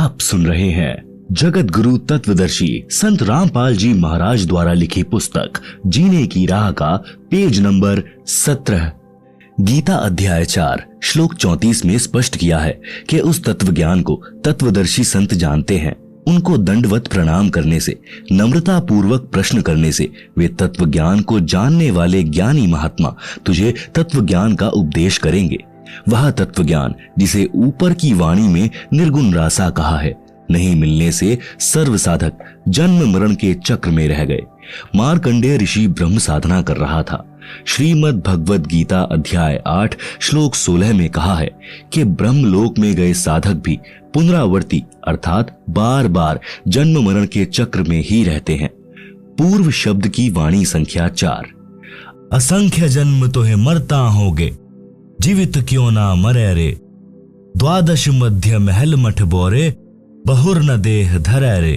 आप सुन रहे हैं जगत गुरु तत्वदर्शी संत रामपाल जी महाराज द्वारा लिखी पुस्तक जीने की राह का पेज नंबर 17। गीता अध्याय 4 श्लोक 34 में स्पष्ट किया है कि उस तत्व ज्ञान को तत्वदर्शी संत जानते हैं। उनको दंडवत प्रणाम करने से, नम्रता पूर्वक प्रश्न करने से वे तत्व ज्ञान को जानने वाले ज्ञानी महात्मा तुझे तत्व ज्ञान का उपदेश करेंगे। वह तत्व ज्ञान जिसे ऊपर की वाणी में निर्गुण रासा कहा है, नहीं मिलने से सर्व साधक जन्म मरण के चक्र में रह गए। मार्कंडेय ऋषि ब्रह्म साधना कर रहा था। श्रीमद् भगवद गीता अध्याय 8 श्लोक 16 में कहा है कि ब्रह्मलोक में गए साधक भी पुनरावर्ती अर्थात बार बार जन्म मरण के चक्र में ही रहते हैं। पूर्व शब्द की वाणी संख्या 4। असंख्य जन्म तो है मरता होगे, जीवित क्यों ना मरे रे। द्वादश मध्य महल मठ बोरे, बहुर न देह धरे रे।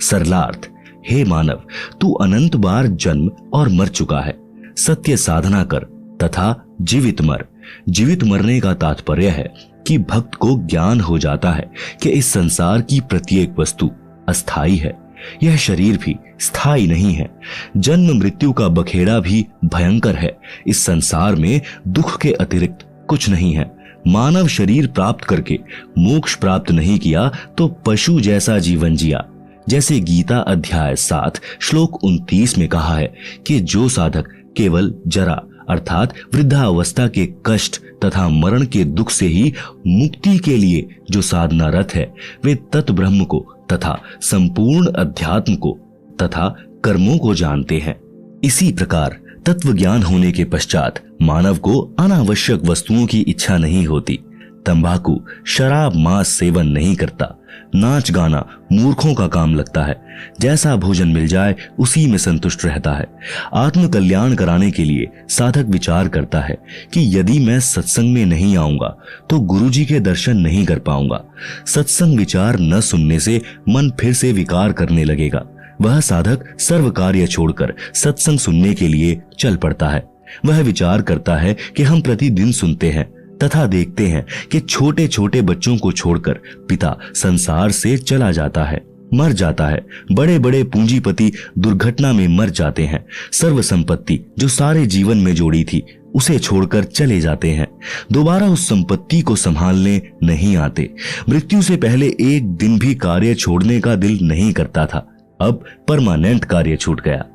सरलार्थ, हे मानव, तू अनंत बार जन्म और मर चुका है। सत्य साधना कर तथा जीवित मर। जीवित मरने का तात्पर्य है कि भक्त को ज्ञान हो जाता है कि इस संसार की प्रत्येक वस्तु अस्थाई है, यह शरीर भी स्थायी नहीं है। जन्म मृत्यु का बखेड़ा भी भयंकर है। इस संसार में दुख के अतिरिक्त कुछ नहीं है। मानव शरीर प्राप्त करके मोक्ष प्राप्त नहीं किया तो पशु जैसा जीवन जिया। जैसे गीता अध्याय 7 श्लोक 29 में कहा है कि जो साधक केवल जरा अर्थात वृद्धावस्था के कष्ट तथा मरण के दुख से ही मुक्ति के लिए जो साधना रत है, वे तत् ब्रह्म को तथा संपूर्ण अध्यात्म को तथा कर्मों को जानते हैं। इसी प्रकार तत्व ज्ञान होने के पश्चात मानव को अनावश्यक वस्तुओं की इच्छा नहीं होती। तंबाकू, शराब, मांस सेवन नहीं करता। नाच गाना मूर्खों का काम लगता है। जैसा भोजन मिल जाए उसी में संतुष्ट रहता है। आत्म कल्याण कराने के लिए साधक विचार करता है कि यदि मैं सत्संग में नहीं आऊंगा तो गुरुजी के दर्शन नहीं कर पाऊंगा। सत्संग विचार न सुनने से मन फिर से विकार करने लगेगा। वह साधक सर्व कार्य छोड़कर सत्संग सुनने के लिए चल पड़ता है। वह विचार करता है कि हम प्रतिदिन सुनते हैं तथा देखते हैं कि छोटे छोटे बच्चों को छोड़कर पिता संसार से चला जाता है, मर जाता है। बड़े बड़े पूंजीपति दुर्घटना में मर जाते हैं। सर्व संपत्ति जो सारे जीवन में जोड़ी थी उसे छोड़कर चले जाते हैं। दोबारा उस संपत्ति को संभालने नहीं आते। मृत्यु से पहले एक दिन भी कार्य छोड़ने का दिल नहीं करता था, अब परमानेंट कार्य छूट गया।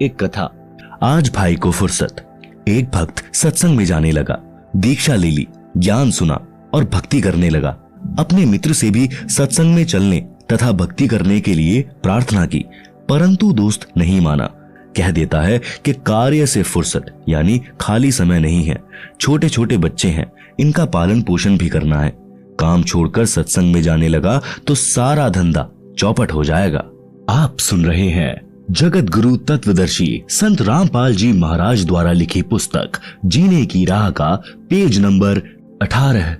एक कथा। आज भाई को फुर्सत। एक भक्त सत्संग में जाने लगा, दीक्षा ले ली, ज्ञान सुना और भक्ति करने लगा। अपने मित्र से भी सत्संग में चलने तथा भक्ति करने के लिए प्रार्थना की, परंतु दोस्त नहीं माना। कह देता है कि कार्य से फुर्सत यानी खाली समय नहीं है। छोटे छोटे बच्चे हैं, इनका पालन पोषण भी करना है। काम छोड़कर सत्संग में जाने लगा तो सारा धंधा चौपट हो जाएगा। आप सुन रहे हैं जगत गुरु तत्वदर्शी संत रामपाल जी महाराज द्वारा लिखी पुस्तक जीने की राह का पेज नंबर 18।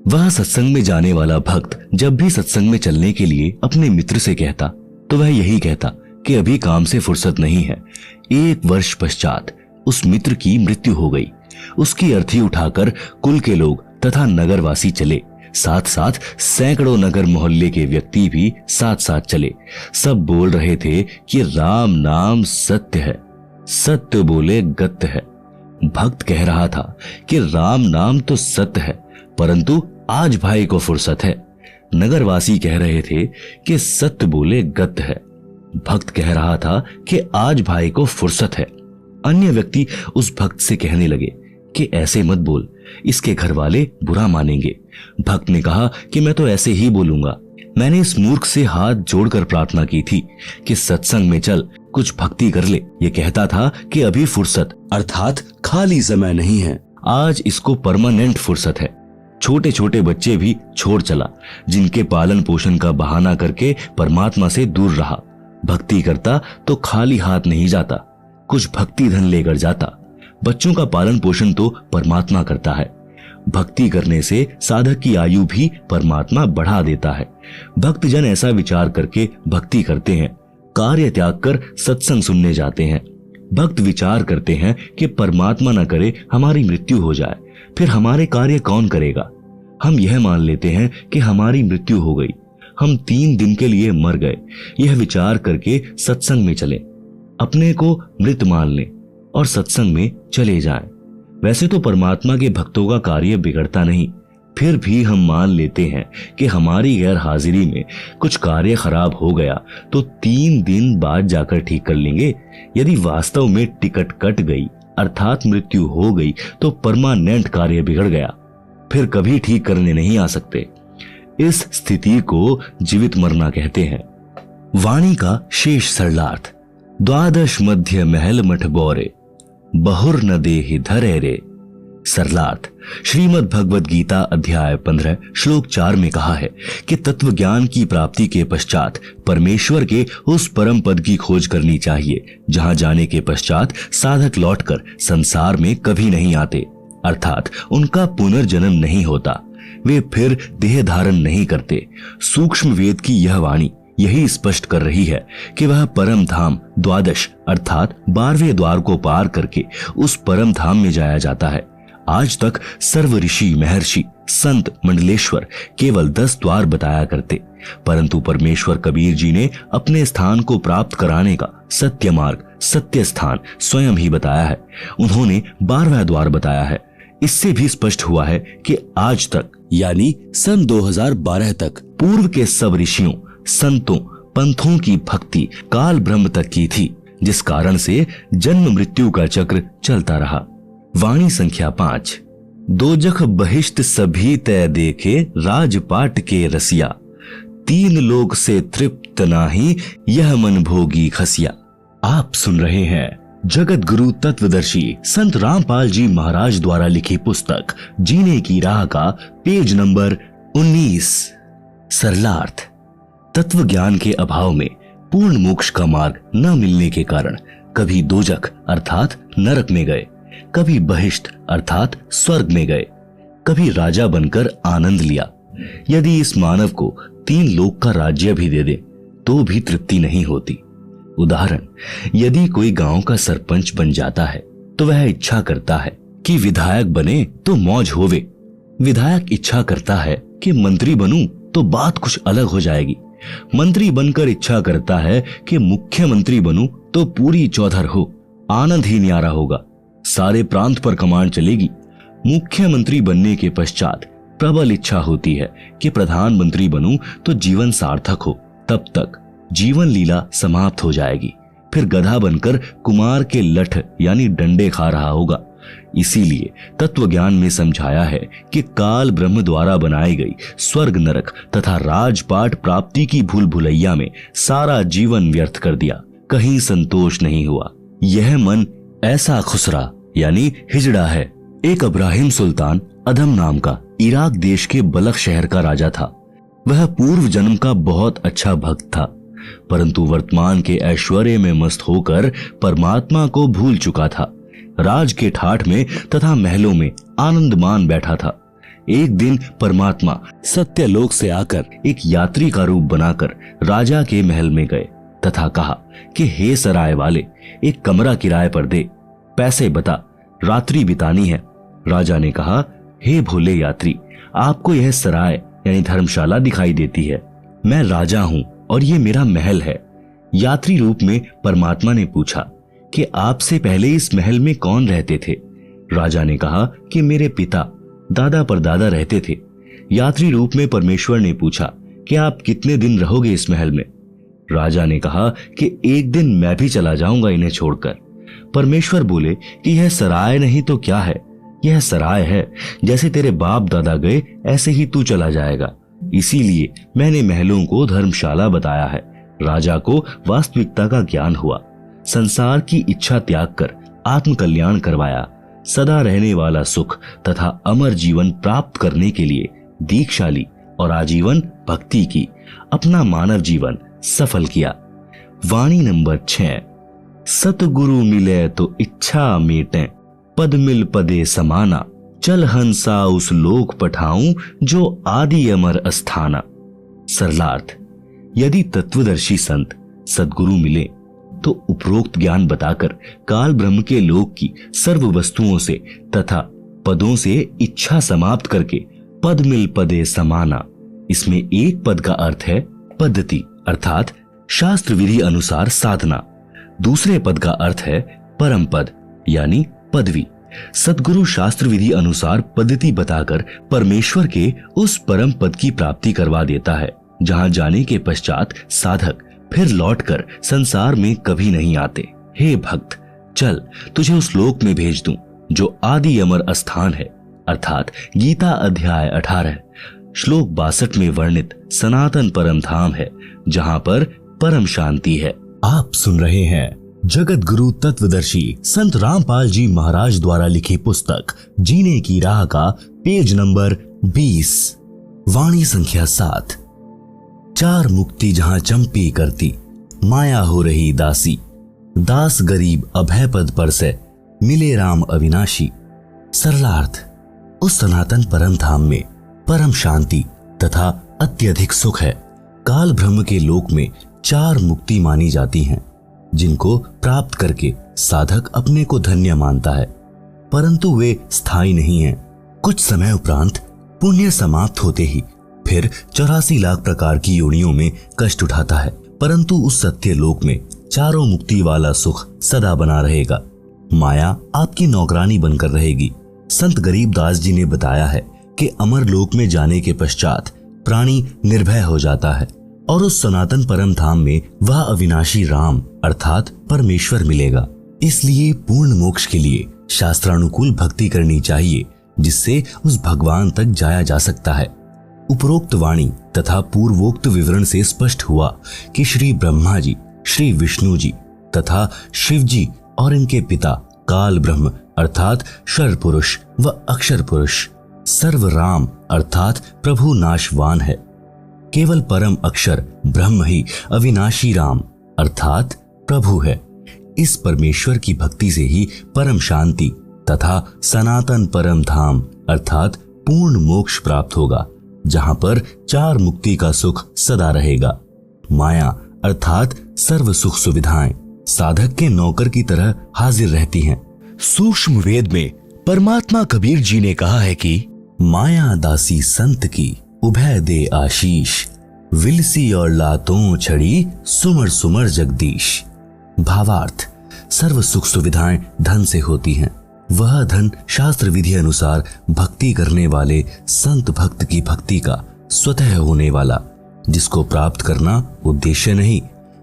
वह सत्संग में जाने वाला भक्त जब भी सत्संग में चलने के लिए अपने मित्र से कहता तो वह यही कहता कि अभी काम से फुर्सत नहीं है। 1 वर्ष पश्चात उस मित्र की मृत्यु हो गई। उसकी अर्थी उठाकर कुल के लोग तथा नगरवासी चले। साथ साथ सैकड़ों नगर मोहल्ले के व्यक्ति भी साथ साथ चले। सब बोल रहे थे कि राम नाम सत्य है, सत्य बोले गत्य है। भक्त कह रहा था कि राम नाम तो सत्य है, परंतु आज भाई को फुर्सत है। नगरवासी कह रहे थे कि सत्य बोले गत्य है। भक्त कह रहा था कि आज भाई को फुर्सत है। अन्य व्यक्ति उस भक्त से कहने लगे कि ऐसे मत बोल, इसके घर वाले बुरा मानेंगे। भक्त ने कहा कि मैं तो ऐसे ही बोलूंगा। मैंने इस मूर्ख से हाथ जोड़कर प्रार्थना की थी कि सत्संग में चल, कुछ भक्ति कर ले। ये कहता था कि अभी फुर्सत अर्थात खाली समय नहीं है, आज इसको परमानेंट फुर्सत है। छोटे छोटे बच्चे भी छोड़ चला, जिनके पालन पोषण का बहाना करके परमात्मा से दूर रहा। भक्ति करता तो खाली हाथ नहीं जाता, कुछ भक्ति धन लेकर जाता। बच्चों का पालन पोषण तो परमात्मा करता है। भक्ति करने से साधक की आयु भी परमात्मा बढ़ा देता है। भक्त जन ऐसा विचार करके भक्ति करते हैं, कार्य त्याग कर सत्संग सुनने जाते हैं। भक्त विचार करते हैं कि परमात्मा न करे हमारी मृत्यु हो जाए, फिर हमारे कार्य कौन करेगा। हम यह मान लेते हैं कि हमारी मृत्यु हो गई, हम 3 दिन के लिए मर गए, यह विचार करके सत्संग में चले, अपने को मृत मान लें और सत्संग में चले जाएं। वैसे तो परमात्मा के भक्तों का कार्य बिगड़ता नहीं, फिर भी हम मान लेते हैं कि हमारी गैर हाजिरी में कुछ कार्य खराब हो गया तो 3 दिन बाद जाकर ठीक कर लेंगे। यदि वास्तव में टिकट कट गई अर्थात मृत्यु हो गई तो परमानेंट कार्य बिगड़ गया, फिर कभी ठीक करने नहीं आ सकते। इस स्थिति को जीवित मरना कहते हैं। वाणी का शेष सरलार्थ। द्वादश मध्य महल मठ बोरे, बहुर न देहि धरे रे। सरलार्थ। श्रीमद् भगवद गीता अध्याय 15 श्लोक 4 में कहा है कि तत्व ज्ञान की प्राप्ति के पश्चात परमेश्वर के उस परम पद की खोज करनी चाहिए जहां जाने के पश्चात साधक लौटकर संसार में कभी नहीं आते, अर्थात उनका पुनर्जन्म नहीं होता, वे फिर देह धारण नहीं करते। सूक्ष्म वेद की यह वाणी यही स्पष्ट कर रही है कि वह परम धाम द्वादश अर्थात 12वें द्वार को पार करके उस परम धाम में जाया जाता है। आज तक सर्व ऋषि महर्षि संत मंडलेश्वर केवल 10 द्वार बताया करते, परंतु परमेश्वर कबीर जी ने अपने स्थान को प्राप्त कराने का सत्य मार्ग सत्य स्थान स्वयं ही बताया है। उन्होंने 12वां द्वार बताया है। इससे भी स्पष्ट हुआ है कि आज तक यानी सन 2012 तक पूर्व के सब ऋषियों संतों पंथों की भक्ति काल ब्रह्म तक की थी, जिस कारण से जन्म मृत्यु का चक्र चलता रहा। वाणी संख्या 5। दोजख बहिष्ट सभी तय देखे राजपाट के रसिया, 3 लोक से तृप्त नाही यह मन भोगी खसिया। आप सुन रहे हैं जगत गुरु तत्वदर्शी संत रामपाल जी महाराज द्वारा लिखी पुस्तक जीने की राह का पेज नंबर 19। सरलार्थ। तत्व ज्ञान के अभाव में पूर्ण मोक्ष का मार्ग न मिलने के कारण कभी दोजख अर्थात नरक में गए, कभी बहिष्ट अर्थात स्वर्ग में गए, कभी राजा बनकर आनंद लिया। यदि इस मानव को 3 लोक का राज्य भी दे दे तो भी तृप्ति नहीं होती। उदाहरण, यदि कोई गांव का सरपंच बन जाता है तो वह इच्छा करता है कि विधायक बने तो मौज होवे। विधायक इच्छा करता है कि मंत्री बनूं तो बात कुछ अलग हो जाएगी। मंत्री बनकर इच्छा करता है कि मुख्यमंत्री बनूं तो पूरी चौधर हो, आनंद ही न्यारा होगा, सारे प्रांत पर कमान चलेगी। मुख्यमंत्री बनने के पश्चात प्रबल इच्छा होती है कि प्रधानमंत्री बनूं तो जीवन सार्थक हो, तब तक जीवन लीला समाप्त हो जाएगी। फिर गधा बनकर कुमार के लठ यानी डंडे खा रहा होगा। इसीलिए तत्व ज्ञान में समझाया है कि काल ब्रह्म द्वारा बनाई गई स्वर्ग नरक तथा राजपाट प्राप्ति की भूल भुलैया में सारा जीवन व्यर्थ कर दिया, कहीं संतोष नहीं हुआ। यह मन ऐसा खुसरा यानी हिजड़ा है। एक इब्राहिम सुल्तान अदम नाम का इराक देश के बलख शहर का राजा था। वह पूर्व जन्म का बहुत अच्छा भक्त था, परंतु वर्तमान के ऐश्वर्य में मस्त होकर परमात्मा को भूल चुका था। राज के ठाठ में तथा महलों में आनंद मान बैठा था। एक दिन परमात्मा सत्यलोक से आकर एक यात्री का रूप बनाकर राजा के महल में गए तथा कहा कि हे सराय वाले, एक कमरा किराए पर दे, पैसे बता, रात्रि बितानी है। राजा ने कहा, हे भोले यात्री, आपको यह सराय यानी धर्मशाला दिखाई देती है। मैं राजा हूं और ये मेरा महल है। यात्री रूप में परमात्मा ने पूछा कि आपसे पहले इस महल में कौन रहते थे? राजा ने कहा कि मेरे पिता दादा परदादा रहते थे। यात्री रूप में परमेश्वर ने पूछा कि आप कितने दिन रहोगे इस महल में? राजा ने कहा कि एक दिन मैं भी चला जाऊंगा इन्हें छोड़कर। परमेश्वर बोले कि यह सराय नहीं तो क्या है, यह सराय है। जैसे तेरे बाप दादा गए ऐसे ही तू चला जाएगा, इसीलिए मैंने महलों को धर्मशाला बताया है। राजा को वास्तविकता का ज्ञान हुआ, संसार की इच्छा त्याग कर आत्म कल्याण करवाया। सदा रहने वाला सुख तथा अमर जीवन प्राप्त करने के लिए दीक्षा ली और आजीवन भक्ति की, अपना मानव जीवन सफल किया। वाणी नंबर 6। सतगुरु मिले तो इच्छा मेटे, पद मिल पदे समाना, चल हंसा उस लोक पठाऊं जो आदि अमर अस्थाना। सरलार्थ। यदि तत्वदर्शी संत सद्गुरु मिले तो उपरोक्त ज्ञान बताकर काल ब्रह्म के लोक की सर्व वस्तुओं से तथा पदों से इच्छा समाप्त करके पद मिल पदे समाना इसमें एक पद का अर्थ है पद्धति अर्थात शास्त्र विधि अनुसार साधना। दूसरे पद का अर्थ है परम पद यानी पदवी। सद्गुरु शास्त्र विधि अनुसार पद्धति बताकर परमेश्वर के उस परम पद की प्राप्ति करवा देता है जहां जाने के पश्चात साधक फिर लौटकर संसार में कभी नहीं आते। हे भक्त, चल तुझे उस लोक में भेज दूं जो आदि अमर स्थान है अर्थात गीता अध्याय 18 श्लोक 62 में वर्णित सनातन परम धाम है जहां पर परम शांति है। आप सुन रहे हैं जगत गुरु तत्वदर्शी संत रामपाल जी महाराज द्वारा लिखी पुस्तक जीने की राह का पेज नंबर 20, वाणी संख्या 7। चार मुक्ति जहां चंपी करती, माया हो रही दासी। दास गरीब अभय पद पर से, मिले राम अविनाशी। सरलार्थ, उस सनातन परम धाम में परम शांति तथा अत्यधिक सुख है। काल ब्रह्म के लोक में चार मुक्ति मानी जाती हैं, जिनको प्राप्त करके साधक अपने को धन्य मानता है, परंतु वे स्थायी नहीं हैं। कुछ समय उपरांत पुण्य समाप्त होते ही फिर 84 लाख प्रकार की योनियों में कष्ट उठाता है, परंतु उस सत्य लोक में चारों मुक्ति वाला सुख सदा बना रहेगा। माया आपकी नौकरानी बनकर रहेगी। संत गरीबदास जी ने बताया है कि अमर लोक में जाने के पश्चात प्राणी निर्भय हो जाता है और उस सनातन परम धाम में वह अविनाशी राम अर्थात परमेश्वर मिलेगा। इसलिए पूर्ण मोक्ष के लिए शास्त्रानुकूल भक्ति करनी चाहिए, जिससे उस भगवान तक जाया जा सकता है। उपरोक्त वाणी तथा पूर्वोक्त विवरण से स्पष्ट हुआ कि श्री ब्रह्मा जी, श्री विष्णु जी तथा शिव जी और इनके पिता काल ब्रह्म अर्थात शर पुरुष व अक्षर पुरुष सर्व राम अर्थात प्रभु नाशवान है। केवल परम अक्षर ब्रह्म ही अविनाशी राम अर्थात प्रभु है। इस परमेश्वर की भक्ति से ही परम शांति तथा सनातन परम धाम अर्थात पूर्ण मोक्ष प्राप्त होगा, जहां पर चार मुक्ति का सुख सदा रहेगा। माया अर्थात सर्व सुख सुविधाएं साधक के नौकर की तरह हाजिर रहती हैं। सूक्ष्म वेद में परमात्मा कबीर जी ने कहा है कि माया दासी संत की उभय दे आशीष, विलसी और लातों छड़ी सुमर सुमर जगदीश। भावार्थ, सर्व सुख सुविधाएं धन से होती हैं। वह धन शास्त्र विधि अनुसार भक्ति करने वाले संत भक्त की भक्ति का स्वतः होने वाला, जिसको प्राप्त करना उद्देश्य नहीं,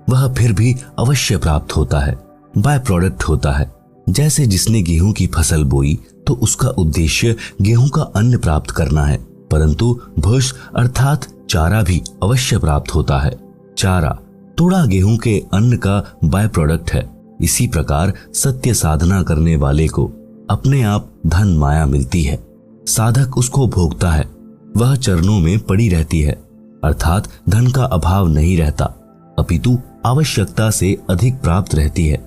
वह फिर भी अवश्य प्राप्त होता है, बाय प्रोडक्ट होता है। जैसे जिसने गेहूं की फसल बोई तो उसका उद्देश्य गेहूं का अन्न प्राप्त करना है, परंतु भूष अर्थात चारा भी अवश्य प्राप्त होता है। चारा तोड़ा गेहूं के अन्न का बाय प्रोडक्ट है। इसी प्रकार सत्य साधना करने वाले को अपने आप धन माया मिलती है, साधक उसको भोगता है, वह चरणों में पड़ी रहती है, अर्थात धन का अभाव नहीं रहता, अपितु आवश्यकता से अधिक प्राप्त रहती है।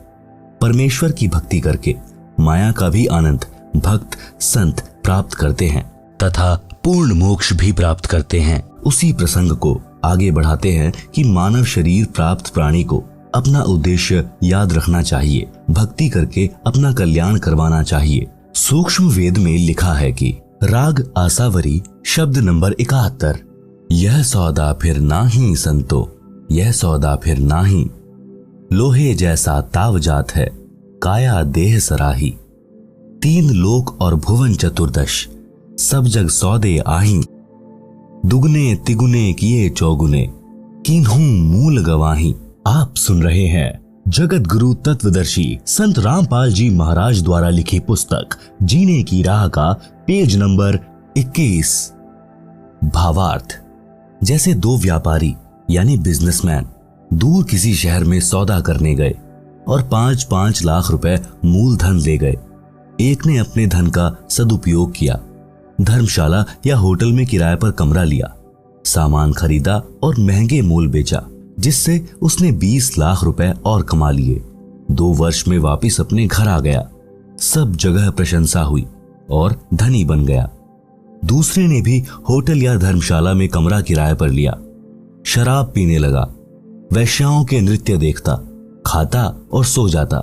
परमेश्वर की भक्ति करके माया का भी आनंद भक्त संत प्राप्त करते हैं तथा पूर्ण मोक्ष भी प्राप्त करते हैं। उसी प्रसंग को आगे बढ़ाते हैं कि मानव शरीर प्राप्त प्राणी को अपना उद्देश्य याद रखना चाहिए, भक्ति करके अपना कल्याण करवाना चाहिए। सूक्ष्म वेद में लिखा है कि राग आसावरी शब्द नंबर 71, यह सौदा फिर नाही संतो, यह सौदा फिर नाही, लोहे जैसा ताव जात है, काया देह सराही। तीन लोक और भुवन चतुर्दश, सब जग सौदे आही, दुगने तिगुने किए चौगुने, किन्हू मूल गवाही। आप सुन रहे हैं जगत गुरु तत्वदर्शी संत रामपाल जी महाराज द्वारा लिखी पुस्तक जीने की राह का पेज नंबर 21। भावार्थ, जैसे दो व्यापारी यानी बिजनेसमैन दूर किसी शहर में सौदा करने गए और 5-5 लाख रुपए मूलधन ले गए। एक ने अपने धन का सदुपयोग किया, धर्मशाला या होटल में किराए पर कमरा लिया, सामान खरीदा और महंगे मोल बेचा, जिससे उसने 20 लाख रुपए और कमा लिए। 2 वर्ष में वापिस अपने घर आ गया, सब जगह प्रशंसा हुई और धनी बन गया। दूसरे ने भी होटल या धर्मशाला में कमरा किराए पर लिया, शराब पीने लगा, वैश्याओं के नृत्य देखता, खाता और सो जाता।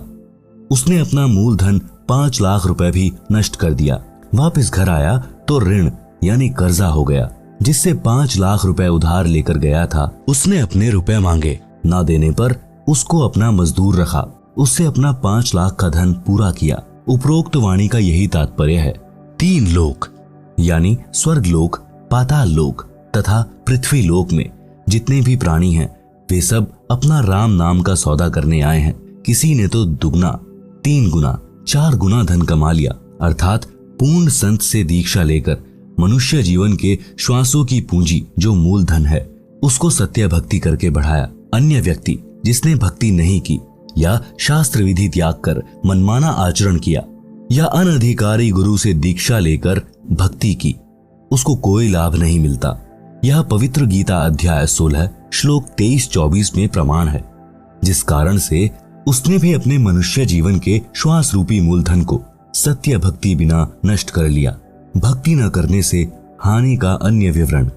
उसने अपना मूलधन 5 लाख रुपए भी नष्ट कर दिया। वापस घर आया तो ऋण यानी कर्जा हो गया, जिससे 5 लाख रुपए उधार लेकर गया था, उसने अपने रुपए मांगे। ना देने पर उसको अपना मजदूर रखा, उससे अपना 5 लाख का धन पूरा किया। उपरोक्त वाणी का यही तात्पर्य है। 3 लोक यानी स्वर्ग लोक, पाताल लोक तथा पृथ्वी लोक में जितने भी प्राणी हैं वे सब अपना राम नाम का सौदा करने आए हैं। किसी ने तो दुगना, 3 गुना, 4 गुना धन कमा लिया, अर्थात पूर्ण संत से दीक्षा लेकर मनुष्य जीवन के श्वासों की पूंजी जो मूल धन है उसको सत्य भक्ति करके बढ़ाया। अन्य व्यक्ति जिसने भक्ति नहीं की या शास्त्र विधि त्याग कर मनमाना आचरण किया या अनधिकारी गुरु से दीक्षा लेकर भक्ति की, उसको कोई लाभ नहीं मिलता। यह पवित्र गीता अध्याय 16 श्लोक 23-24 में प्रमाण है, जिस कारण से उसने भी अपने मनुष्य जीवन के श्वास रूपी मूलधन को सत्य भक्ति बिना नष्ट कर लिया। भक्ति न करने से हानि का अन्य विवरण।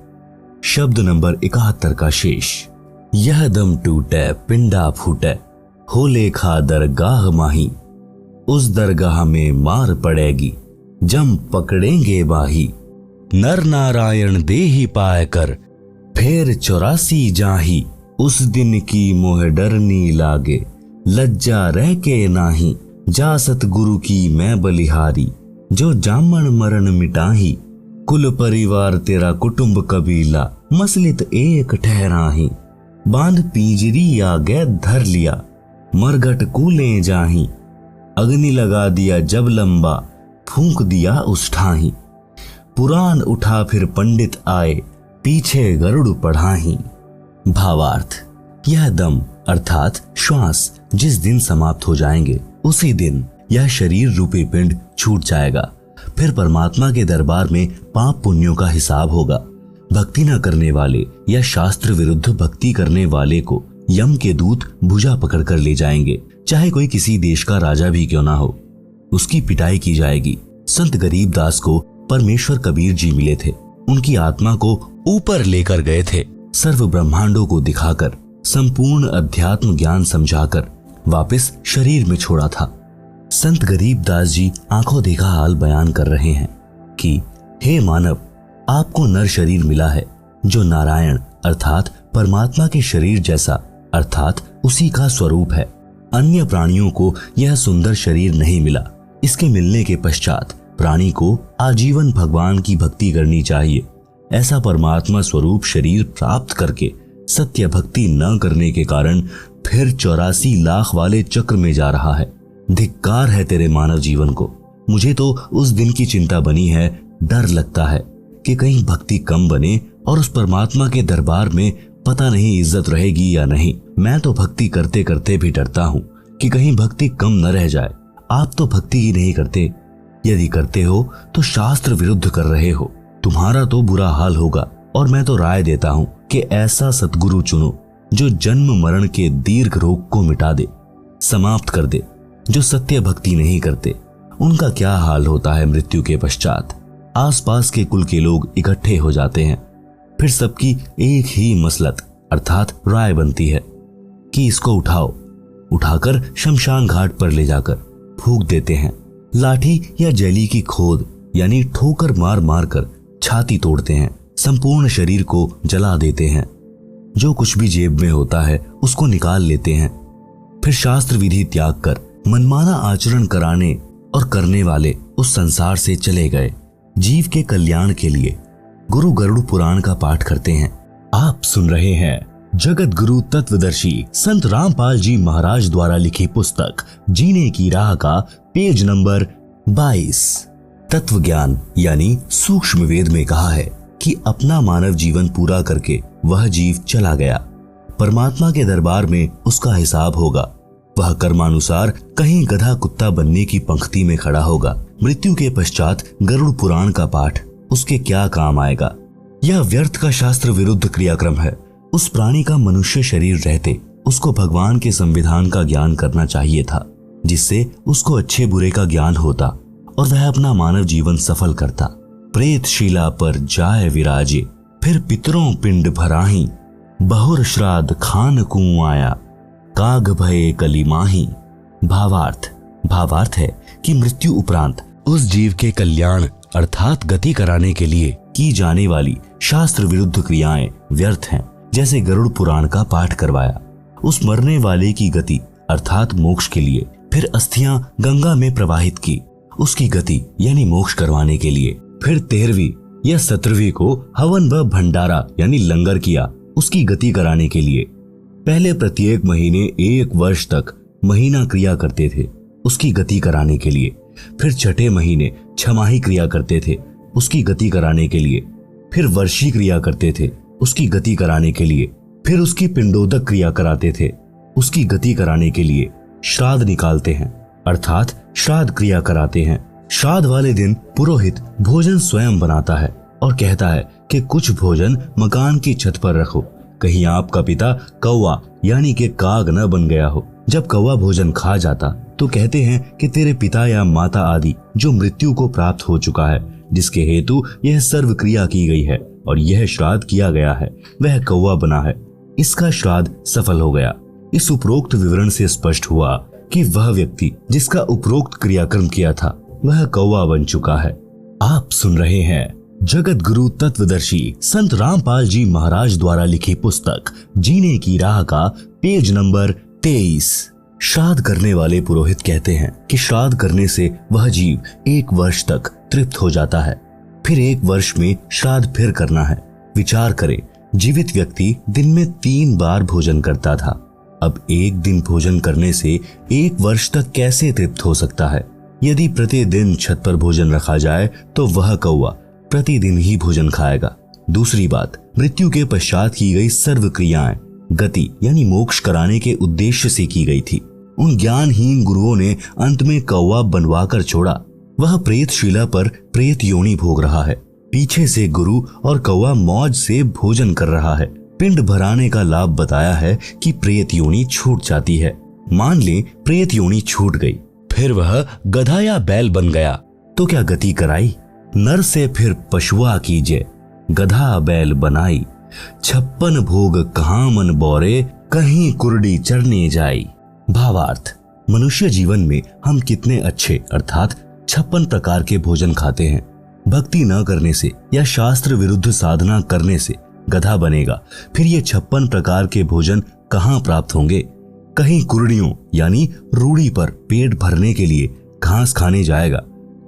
शब्द नंबर 71 का शेष। यह दम टूटे पिंडा फूटे, हो लेखा दरगाह माही, उस दरगाह में मार पड़ेगी, जम पकड़ेंगे बाही। नर नारायण देही पाए कर, फेर 84 जाही, उस दिन की मोह डरनी लागे, लज्जा रह के नाही। जा सतगुरु की मैं बलिहारी, जो जामन मरण मिटाही, कुल परिवार तेरा कुटुंब कबीला, मसलित एक ठहराही। बांध पिंजरी आगे धर लिया, मरघट कूले जाही, अग्नि लगा दिया जब लंबा, फूंक दिया उस ठाही। पुराण उठा फिर पंडित आए, पीछे गरुड़ पढ़ाही। भावार्थ, यह दम अर्थात श्वास जिस दिन समाप्त हो जाएंगे उसी दिन यह शरीर रूपी पिंड छूट जाएगा। फिर परमात्मा के दरबार में पाप पुण्यों का हिसाब होगा। भक्ति न करने वाले या शास्त्र विरुद्ध भक्ति करने वाले को यम के दूत भुजा पकड़कर ले जाएंगे, चाहे कोई किसी देश का राजा भी क्यों ना हो। उसकी पिटाई की जाएगी। संत गरीबदास को परमेश्वर कबीर जी मिले थे, उनकी आत्मा को ऊपर लेकर गए थे, सर्व ब्रह्मांडों को दिखाकर संपूर्ण अध्यात्म ज्ञान समझाकर वापस शरीर में छोड़ा था। संत गरीबदास जी आंखों देखा हाल बयान कर रहे हैं कि हे मानव, आपको नर शरीर मिला है जो नारायण अर्थात परमात्मा के शरीर जैसा अर्थात उसी का स्वरूप है। अन्य प्राणियों को यह सुंदर शरीर नहीं मिला। इसके मिलने के पश्चात प्राणी को आजीवन भगवान की भक्ति करनी चाहिए। ऐसा परमात्मा स्वरूप शरीर प्राप्त करके सत्य भक्ति न करने के कारण फिर 84 लाख वाले चक्र में जा रहा है। धिक्कार है तेरे मानव जीवन को। मुझे तो उस दिन की चिंता बनी है। डर लगता है कि कहीं भक्ति कम बने और उस परमात्मा के दरबार में पता नहीं इज्जत रहेगी या नहीं। मैं तो भक्ति करते करते भी डरता हूँ कि कहीं भक्ति कम न रह जाए। आप तो भक्ति ही नहीं करते, यदि करते हो तो शास्त्र विरुद्ध कर रहे हो। तुम्हारा तो बुरा हाल होगा। और मैं तो राय देता हूँ कि ऐसा सतगुरु चुनो जो जन्म मरण के दीर्घ रोग को मिटा दे, समाप्त कर दे। जो सत्य भक्ति नहीं करते उनका क्या हाल होता है मृत्यु के पश्चात। आसपास के कुल के लोग इकट्ठे हो जाते हैं, फिर सबकी एक ही मसलत अर्थात राय बनती है कि इसको उठाओ। उठाकर शमशान घाट पर ले जाकर फूंक देते हैं। लाठी या जैली की खोद यानी ठोकर मार मार कर छाती तोड़ते हैं। संपूर्ण शरीर को जला देते हैं। जो कुछ भी जेब में होता है उसको निकाल लेते हैं। फिर शास्त्र विधि त्याग कर मनमाना आचरण कराने और करने वाले उस संसार से चले गए। जीव के कल्याण के लिए गुरु गरुड़ पुराण का पाठ करते हैं। आप सुन रहे हैं जगत गुरु तत्वदर्शी संत रामपाल जी महाराज द्वारा लिखी पुस्तक जीने की राह का पेज नंबर 22। तत्व ज्ञान यानी सूक्ष्म वेद में कहा है कि अपना मानव जीवन पूरा करके वह जीव चला गया। परमात्मा के दरबार में उसका हिसाब होगा। वह कर्मानुसार कहीं गधा कुत्ता बनने की पंक्ति में खड़ा होगा। मृत्यु के पश्चात गरुड़ पुराण का पाठ उसके क्या काम आएगा। यह व्यर्थ का शास्त्र विरुद्ध क्रियाक्रम है। उस प्राणी का मनुष्य शरीर रहते उसको भगवान के संविधान का ज्ञान करना चाहिए था, जिससे उसको अच्छे बुरे का ज्ञान होता और वह अपना मानव जीवन सफल करता। प्रेत शिला पर जाए विराजे, फिर पितरों पिंड भराही, बहुर श्राद्ध खान कुआं आया, काग भये कलिमाही। भावार्थ है कि मृत्यु उपरांत उस जीव के कल्याण अर्थात गति कराने के लिए की जाने वाली शास्त्र विरुद्ध क्रियाएं व्यर्थ हैं। जैसे गरुड़ पुराण का पाठ करवाया, उस मरने वाले की गति अर्थात मोक्ष के लिए, फिर अस्थियां गंगा में प्रवाहित की उसकी गति यानी मोक्ष करवाने के लिए, फिर 13वीं या 17वीं को हवन व भंडारा यानी लंगर किया उसकी गति कराने के लिए। पहले प्रत्येक महीने 1 वर्ष तक महीना क्रिया करते थे उसकी गति कराने के लिए, फिर छठे महीने छमाही क्रिया करते थे उसकी गति कराने के लिए, फिर वर्षी क्रिया करते थे उसकी गति कराने के लिए, फिर उसकी पिंडोदक क्रिया कराते थे उसकी गति कराने के लिए। श्राद्ध निकालते हैं अर्थात श्राद्ध क्रिया कराते हैं। श्राद्ध वाले दिन पुरोहित भोजन स्वयं बनाता है और कहता है कि कुछ भोजन मकान की छत पर रखो, कहीं आपका पिता कौवा यानी कि काग न बन गया हो। जब कौवा भोजन खा जाता तो कहते हैं कि तेरे पिता या माता आदि जो मृत्यु को प्राप्त हो चुका है, जिसके हेतु यह सर्व क्रिया की गई है और यह श्राद्ध किया गया है, वह कौवा बना है, इसका श्राद्ध सफल हो गया। इस उपरोक्त विवरण से स्पष्ट हुआ कि वह व्यक्ति जिसका उपरोक्त क्रियाक्रम किया था वह कौवा बन चुका है। आप सुन रहे हैं जगत गुरु तत्वदर्शी संत रामपाल जी महाराज द्वारा लिखी पुस्तक जीने की राह का पेज नंबर 23। श्राद्ध करने वाले पुरोहित कहते हैं कि श्राद्ध करने से वह जीव 1 वर्ष तक तृप्त हो जाता है, फिर 1 वर्ष में श्राद्ध फिर करना है। विचार करें, जीवित व्यक्ति दिन में 3 बार भोजन करता था, अब 1 दिन भोजन करने से 1 वर्ष तक कैसे तृप्त हो सकता है? यदि प्रतिदिन छत पर भोजन रखा जाए तो वह कौवा प्रतिदिन ही भोजन खाएगा। दूसरी बात, मृत्यु के पश्चात की गई सर्व क्रियाएं गति यानी मोक्ष कराने के उद्देश्य से की गई थी। उन ज्ञानहीन गुरुओं ने अंत में कौवा बनवा कर छोड़ा। वह प्रेतशिला पर प्रेत योनि भोग रहा है। पीछे से गुरु और कौवा मौज से भोजन कर रहा है। पिंड भराने का लाभ बताया है कि प्रेत योनि छूट जाती है। मान ले प्रेत योनि छूट गई, फिर वह गधा या बैल बन गया तो क्या गति कराई? नर से फिर पशुआ कीजिए, गधा बैल बनाई, 56 भोग कहाँ मन बोरे, कहीं कुरडी चरने जाई। भावार्थ, मनुष्य जीवन में हम कितने अच्छे अर्थात 56 प्रकार के भोजन खाते हैं। भक्ति न करने से या शास्त्र विरुद्ध साधना करने से गधा बनेगा, फिर ये 56 प्रकार के भोजन कहाँ प्राप्त होंगे? कहीं कुरडियों यानी रूढ़ी पर पेट भरने के लिए घास खाने जाएगा।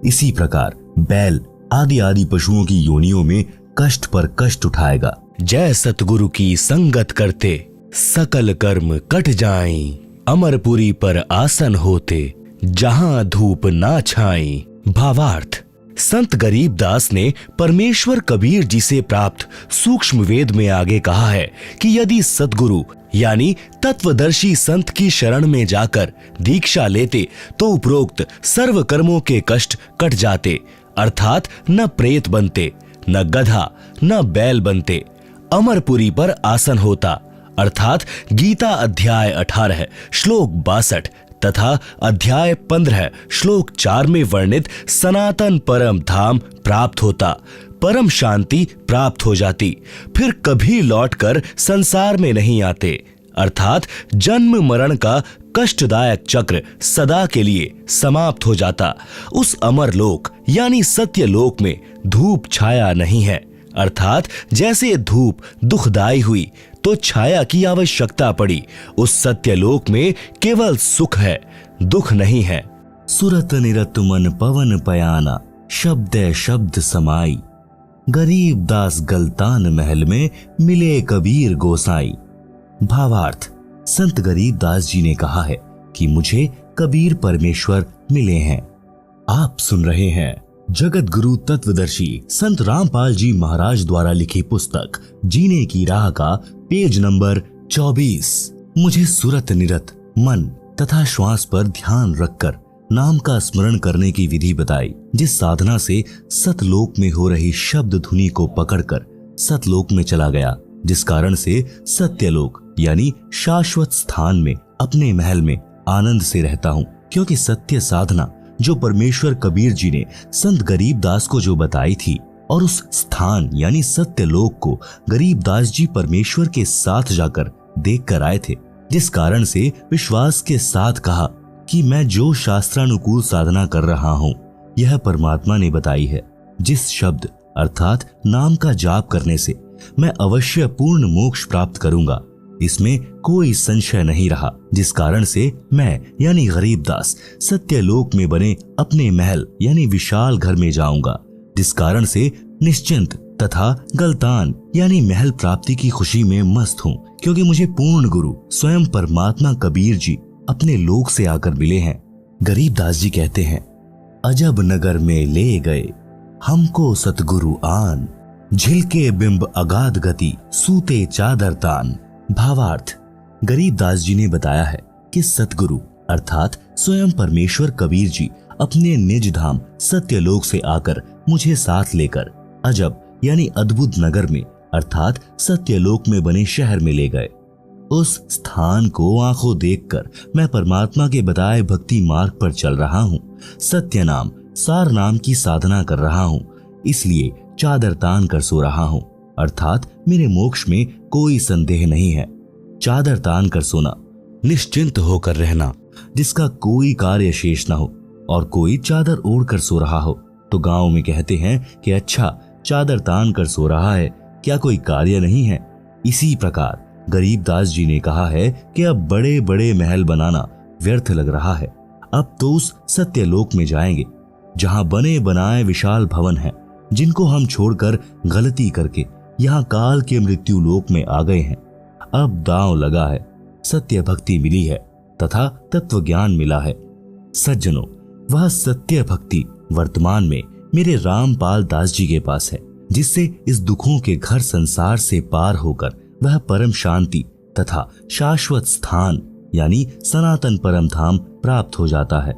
इसी प्रकार बैल आदि आदि पशुओं की योनियों में कष्ट पर कष्ट उठाएगा। जय सतगुरु की संगत करते सकल कर्म कट जाएं, अमरपुरी पर आसन होते जहां धूप ना छाई। भावार्थ, संत गरीबदास ने परमेश्वर कबीर जी से प्राप्त सूक्ष्म वेद में आगे कहा है कि यदि सतगुरु यानी तत्वदर्शी संत की शरण में जाकर दीक्षा लेते तो उपरोक्त सर्व कर्मों के कष्ट कट जाते, अर्थात न प्रेत बनते, न गधा, न बैल बनते, अमरपुरी पर आसन होता, अर्थात गीता अध्याय 18 श्लोक 62 तथा अध्याय 15 श्लोक 4 में वर्णित सनातन परम धाम प्राप्त होता, परम शांति प्राप्त हो जाती, फिर कभी लौटकर संसार में नहीं आते, अर्थात जन्म मरण का कष्टदायक चक्र सदा के लिए समाप्त हो जाता। उस अमर लोक यानी सत्य लोक में धूप छाया नहीं है, अर्थात जैसे धूप दुखदायी हुई तो छाया की आवश्यकता पड़ी, उस सत्य लोक में केवल सुख है, दुख नहीं है। सुरत निरत मन पवन पयाना, शब्द शब्द समाई, गरीब दास गलतान महल में मिले कबीर गोसाई। भावार्थ, संत गरीब दास जी ने कहा है कि मुझे कबीर परमेश्वर मिले हैं। आप सुन रहे हैं जगत गुरु तत्वदर्शी संत रामपाल जी महाराज द्वारा लिखी पुस्तक जीने की राह का पेज नंबर 24। मुझे सुरत निरत मन तथा श्वास पर ध्यान रखकर नाम का स्मरण करने की विधि बताई, जिस साधना से सतलोक में हो रही शब्द धुनी को पकड़कर सतलोक में चला गया, जिस कारण से सत्यलोक यानी शाश्वत स्थान में अपने महल में आनंद से रहता हूँ। क्योंकि सत्य साधना जो परमेश्वर कबीर जी ने संत गरीबदास को जो बताई थी और उस स्थान यानी सत्यलोक को गरीबदास जी परमेश्वर के साथ जाकर देख कर आए थे, जिस कारण से विश्वास के साथ कहा कि मैं जो शास्त्रानुकूल साधना कर रहा हूँ यह परमात्मा ने बताई है। जिस शब्द अर्थात नाम का जाप करने से मैं अवश्य पूर्ण मोक्ष प्राप्त करूंगा, इसमें कोई संशय नहीं रहा, जिस कारण से मैं यानी गरीबदास सत्यलोक में बने अपने महल यानी विशाल घर में जाऊंगा, जिस कारण से निश्चिंत तथा गलतान यानी महल प्राप्ति की खुशी में मस्त हूँ, क्योंकि मुझे पूर्ण गुरु स्वयं परमात्मा कबीर जी अपने लोक से आकर मिले हैं। गरीबदास जी कहते हैं, अजब नगर में ले गए हमको सतगुरु आन, झिलके बिंब अगाध गति सूते चादर तान। भावार्थ, गरीबदास जी ने बताया है कि सतगुरु अर्थात स्वयं परमेश्वर कबीर जी अपने निज धाम सत्यलोक से आकर मुझे साथ लेकर अजब यानी अद्भुत नगर में अर्थात सत्यलोक में बने शहर में ले गए। उस स्थान को आंखों देखकर मैं परमात्मा के बताए भक्ति मार्ग पर चल रहा हूँ, सत्य नाम सार नाम की साधना कर रहा हूँ, इसलिए चादर तान कर सो रहा हूँ, अर्थात मेरे मोक्ष में कोई संदेह नहीं है। चादर तान कर सोना, निश्चिंत होकर रहना, जिसका कोई कार्य शेष न हो और कोई चादर ओढ़ कर सो रहा हो, तो गांव में कहते हैं कि अच्छा चादर तान कर सो रहा है, क्या कोई कार्य नहीं है। इसी प्रकार गरीबदास जी ने कहा है कि अब बड़े बड़े महल बनाना व्यर्थ लग रहा है, अब तो उस सत्यलोक में जाएंगे जहां बने बनाए विशाल भवन हैं, जिनको हम छोड़कर गलती करके यहाँ काल के मृत्यु लोक में आ गए हैं। अब दांव लगा है, सत्य भक्ति मिली है तथा तत्व ज्ञान मिला है। सज्जनों, वह सत्य भक्ति वर्तमान में मेरे रामपाल दास जी के पास है, जिससे इस दुखों के घर संसार से पार होकर वह परम शांति तथा शाश्वत स्थान यानी सनातन परम धाम प्राप्त हो जाता है,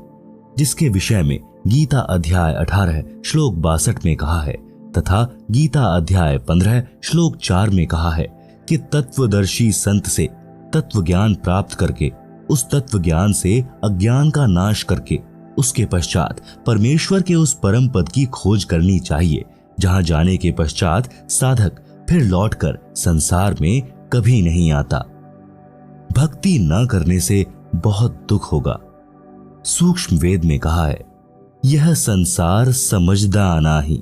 जिसके विषय में गीता अध्याय 18 श्लोक 62 में कहा है तथा गीता अध्याय 15 श्लोक 4 में कहा है कि तत्वदर्शी संत से तत्व ज्ञान प्राप्त करके उस तत्व ज्ञान से अज्ञान का नाश करके उसके पश्चात परमेश्वर के उस परम पद की खोज करनी चाहिए, जहां जाने के पश्चात साधक फिर लौटकर संसार में कभी नहीं आता। भक्ति न करने से बहुत दुख होगा। सूक्ष्म वेद में कहा है, यह संसार समझदा नाही,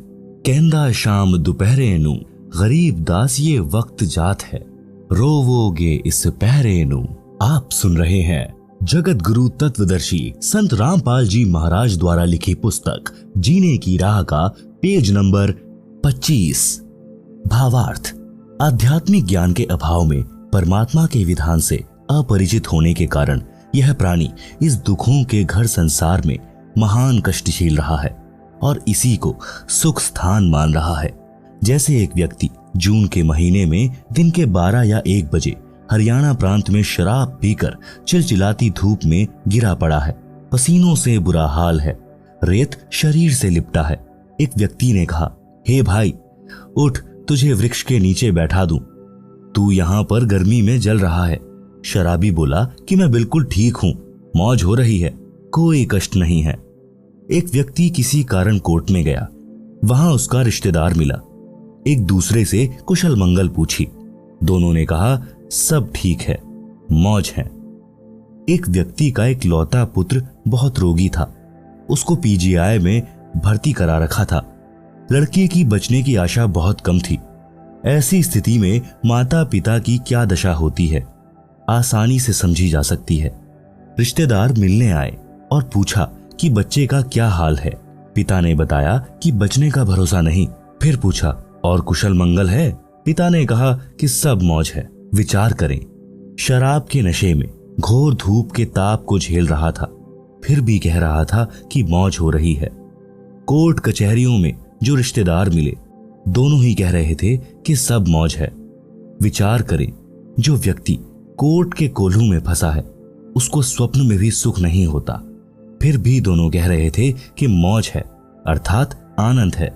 कहंदा शाम दोपहरे नु, गरीब दास ये वक्त जात है, रोवोगे इस पहरे नु। आप सुन रहे हैं जगत गुरु तत्वदर्शी संत रामपाल जी महाराज द्वारा लिखी पुस्तक जीने की राह का पेज नंबर 25। भावार्थ, आध्यात्मिक ज्ञान के अभाव में परमात्मा के विधान से अपरिचित होने के कारण यह प्राणी इस दुखों के घर संसार में महान कष्ट झेल रहा है और इसी को सुख स्थान मान रहा है। जैसे एक व्यक्ति जून के महीने में दिन के 12 या 1 बजे हरियाणा प्रांत में शराब पीकर चिलचिलाती धूप में गिरा पड़ा है, पसीनों से बुरा हाल है, रेत शरीर से लिपटा है। एक व्यक्ति ने कहा, हे भाई उठ, तुझे वृक्ष के नीचे बैठा दूं, तू यहाँ पर गर्मी में जल रहा है। शराबी बोला कि मैं बिल्कुल ठीक हूं, मौज हो रही है, कोई कष्ट नहीं है। एक व्यक्ति किसी कारण कोर्ट में गया, वहां उसका रिश्तेदार मिला, एक दूसरे से कुशल मंगल पूछी, दोनों ने कहा सब ठीक है, मौज है। एक व्यक्ति का एक लौता पुत्र बहुत रोगी था, उसको पीजीआई में भर्ती करा रखा था। लड़के की बचने की आशा बहुत कम थी। ऐसी स्थिति में माता पिता की क्या दशा होती है आसानी से समझी जा सकती है। रिश्तेदार मिलने आए और पूछा कि बच्चे का क्या हाल है। पिता ने बताया कि बचने का भरोसा नहीं। फिर पूछा, और कुशल मंगल है? पिता ने कहा कि सब मौज है। विचार करें, शराब के नशे में घोर धूप के ताप को झेल रहा था, फिर भी कह रहा था कि मौज हो रही है। कोर्ट कचहरियों में जो रिश्तेदार मिले, दोनों ही कह रहे थे कि सब मौज है। विचार करें, जो व्यक्ति कोर्ट के कोल्हू में फंसा है, उसको स्वप्न में भी सुख नहीं होता, फिर भी दोनों कह रहे थे कि मौज है, अर्थात आनंद है।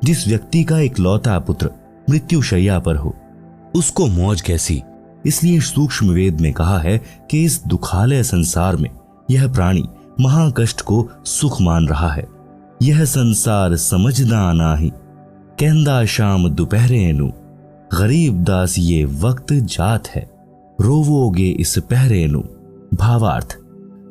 जिस व्यक्ति का इकलौता पुत्र मृत्युशैया पर हो, उसको मौज कैसी? इसलिए सूक्ष्म वेद में कहा है कि इस दुखालय संसार में यह प्राणी महाकष्ट को सुख मान रहा है। यह संसार समझदा नाही, कहंदा शाम दोपहरे नु, गरीब दास ये वक्त जात है, रोवोगे इस पहरे नु। भावार्थ,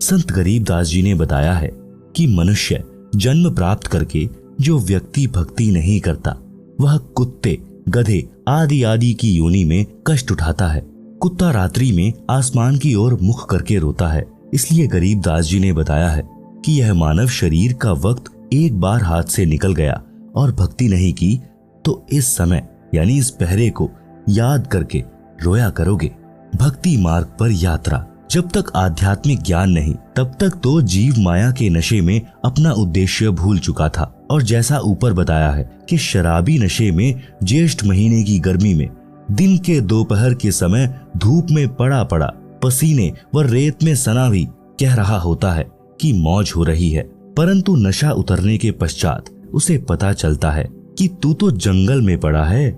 संत गरीबदास जी ने बताया है कि मनुष्य जन्म प्राप्त करके जो व्यक्ति भक्ति नहीं करता वह कुत्ते, गधे आदि की योनि में कष्ट उठाता है। कुत्ता रात्रि में आसमान की ओर मुख करके रोता है। इसलिए गरीबदास जी ने बताया है कि यह मानव शरीर का वक्त एक बार हाथ से निकल गया और भक्ति नहीं की तो इस समय यानी इस पहरे को याद करके रोया करोगे। भक्ति मार्ग पर यात्रा। जब तक आध्यात्मिक ज्ञान नहीं तब तक तो जीव माया के नशे में अपना उद्देश्य भूल चुका था। और जैसा ऊपर बताया है कि शराबी नशे में ज्येष्ठ महीने की गर्मी में दिन के दोपहर के समय धूप में पड़ा पड़ा पसीने व रेत में सना भी कह रहा होता है कि मौज हो रही है, परंतु नशा उतरने के पश्चात उसे पता चलता है कि तू तो जंगल में पड़ा है,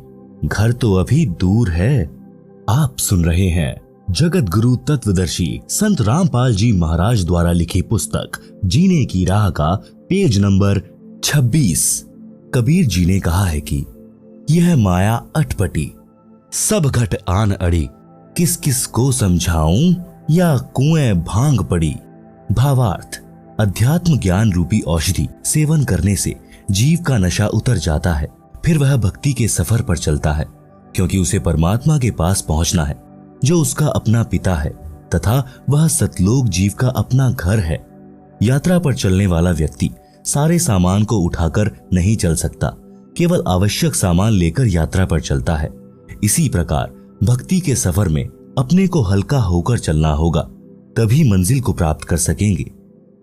घर तो अभी दूर है। आप सुन रहे हैं जगत गुरु तत्वदर्शी संत रामपाल जी महाराज द्वारा लिखी पुस्तक जीने की राह का पेज नंबर 26। कबीर जी ने कहा है कि यह माया अटपटी, सब घट आन अड़ी, किस किस को समझाऊं या कुएं भांग पड़ी। भावार्थ, अध्यात्म ज्ञान रूपी औषधि सेवन करने से जीव का नशा उतर जाता है। फिर वह भक्ति के सफर पर चलता है, क्योंकि उसे परमात्मा के पास पहुंचना है जो उसका अपना पिता है तथा वह सतलोक जीव का अपना घर है। यात्रा पर चलने वाला व्यक्ति सारे सामान को उठाकर नहीं चल सकता, केवल आवश्यक सामान लेकर यात्रा पर चलता है। इसी प्रकार भक्ति के सफर में अपने को हल्का होकर चलना होगा, तभी मंजिल को प्राप्त कर सकेंगे।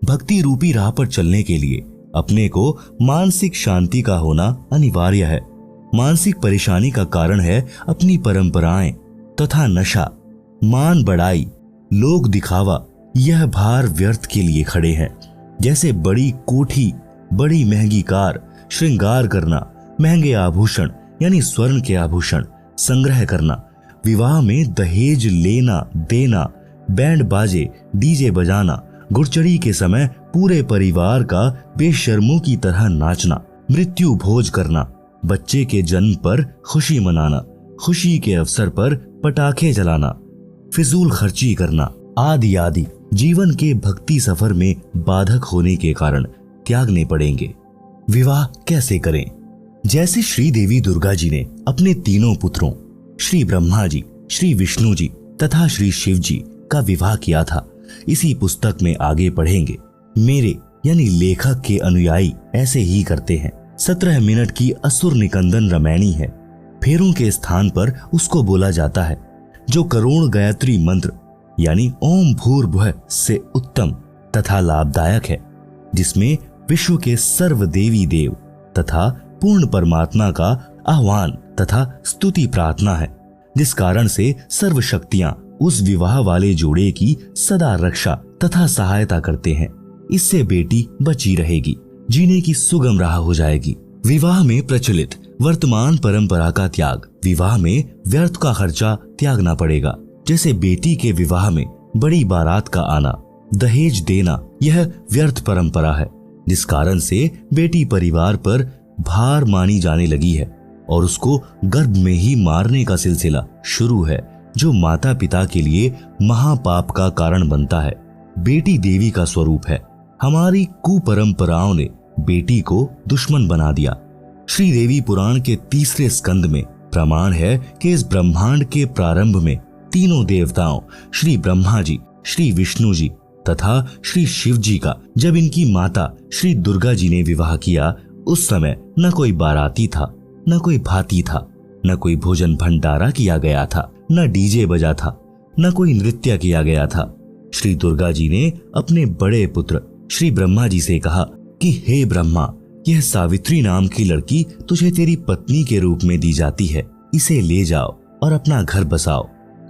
भक्ति रूपी राह पर चलने के लिए अपने को मानसिक शांति का होना अनिवार्य है। मानसिक परेशानी का कारण है अपनी परंपराएं तथा नशा, मान बढ़ाई, लोक दिखावा। यह भार व्यर्थ के लिए खड़े हैं। जैसे बड़ी कोठी, बड़ी महंगी कार, श्रृंगार करना, महंगे आभूषण यानी स्वर्ण के आभूषण संग्रह करना, विवाह में दहेज लेना देना, बैंड बाजे डीजे बजाना, गुड़चड़ी के समय पूरे परिवार का बेशर्मों की तरह नाचना, मृत्यु भोज करना, बच्चे के जन्म पर खुशी मनाना, खुशी के अवसर पर पटाखे जलाना, फिजूल खर्ची करना आदि आदि जीवन के भक्ति सफर में बाधक होने के कारण त्यागने पड़ेंगे। विवाह कैसे करें? जैसे श्री देवी दुर्गा जी ने अपने तीनों पुत्रों श्री ब्रह्मा जी, श्री विष्णु जी तथा श्री शिव जी का विवाह किया था, इसी पुस्तक में आगे पढ़ेंगे। मेरे यानी लेखक के अनुयायी ऐसे ही करते हैं। 17 मिनट की असुर निकंदन रामायणी है। फेरों के स्थान पर उसको बोला जाता है, जो करोड़ गायत्री मंत्र यानी ओम भूर्भुवः से उत्तम तथा लाभदायक है, जिसमें विश्व के सर्व देवी देव तथा पूर्ण परमात्मा का आह्वान तथा स्तुति प्रार्थना है, जिस कारण से सर्व शक्तियां उस विवाह वाले जोड़े की सदा रक्षा तथा सहायता करते हैं। इससे बेटी बची रहेगी, जीने की सुगम राह हो जाएगी। विवाह में प्रचलित वर्तमान परंपरा का त्याग, विवाह में व्यर्थ का खर्चा त्यागना पड़ेगा। जैसे बेटी के विवाह में बड़ी बारात का आना, दहेज देना, यह व्यर्थ परंपरा है, जिस कारण से बेटी परिवार पर भार मानी जाने लगी है और उसको गर्भ में ही मारने का सिलसिला शुरू है, जो माता पिता के लिए महापाप का कारण बनता है। बेटी देवी का स्वरूप है। हमारी कुपरंपराओं ने बेटी को दुश्मन बना दिया। श्री देवी पुराण के 3 स्कंद में प्रमाण है कि इस ब्रह्मांड के प्रारंभ में तीनों देवताओं श्री ब्रह्मा जी, श्री विष्णु जी तथा श्री शिव जी का जब इनकी माता श्री दुर्गा जी ने विवाह किया, उस समय न कोई बाराती था, न कोई भाती था, न कोई भोजन भंडारा किया गया था, न डीजे बजा था, न कोई नृत्य किया गया था। श्री दुर्गा जी ने अपने बड़े पुत्र श्री ब्रह्मा जी से कहा कि हे ब्रह्मा, यह सावित्री नाम की लड़की तुझे तेरी पत्नी के रूप में दी जाती है, इसे ले जाओ और अपना घर बसाओ।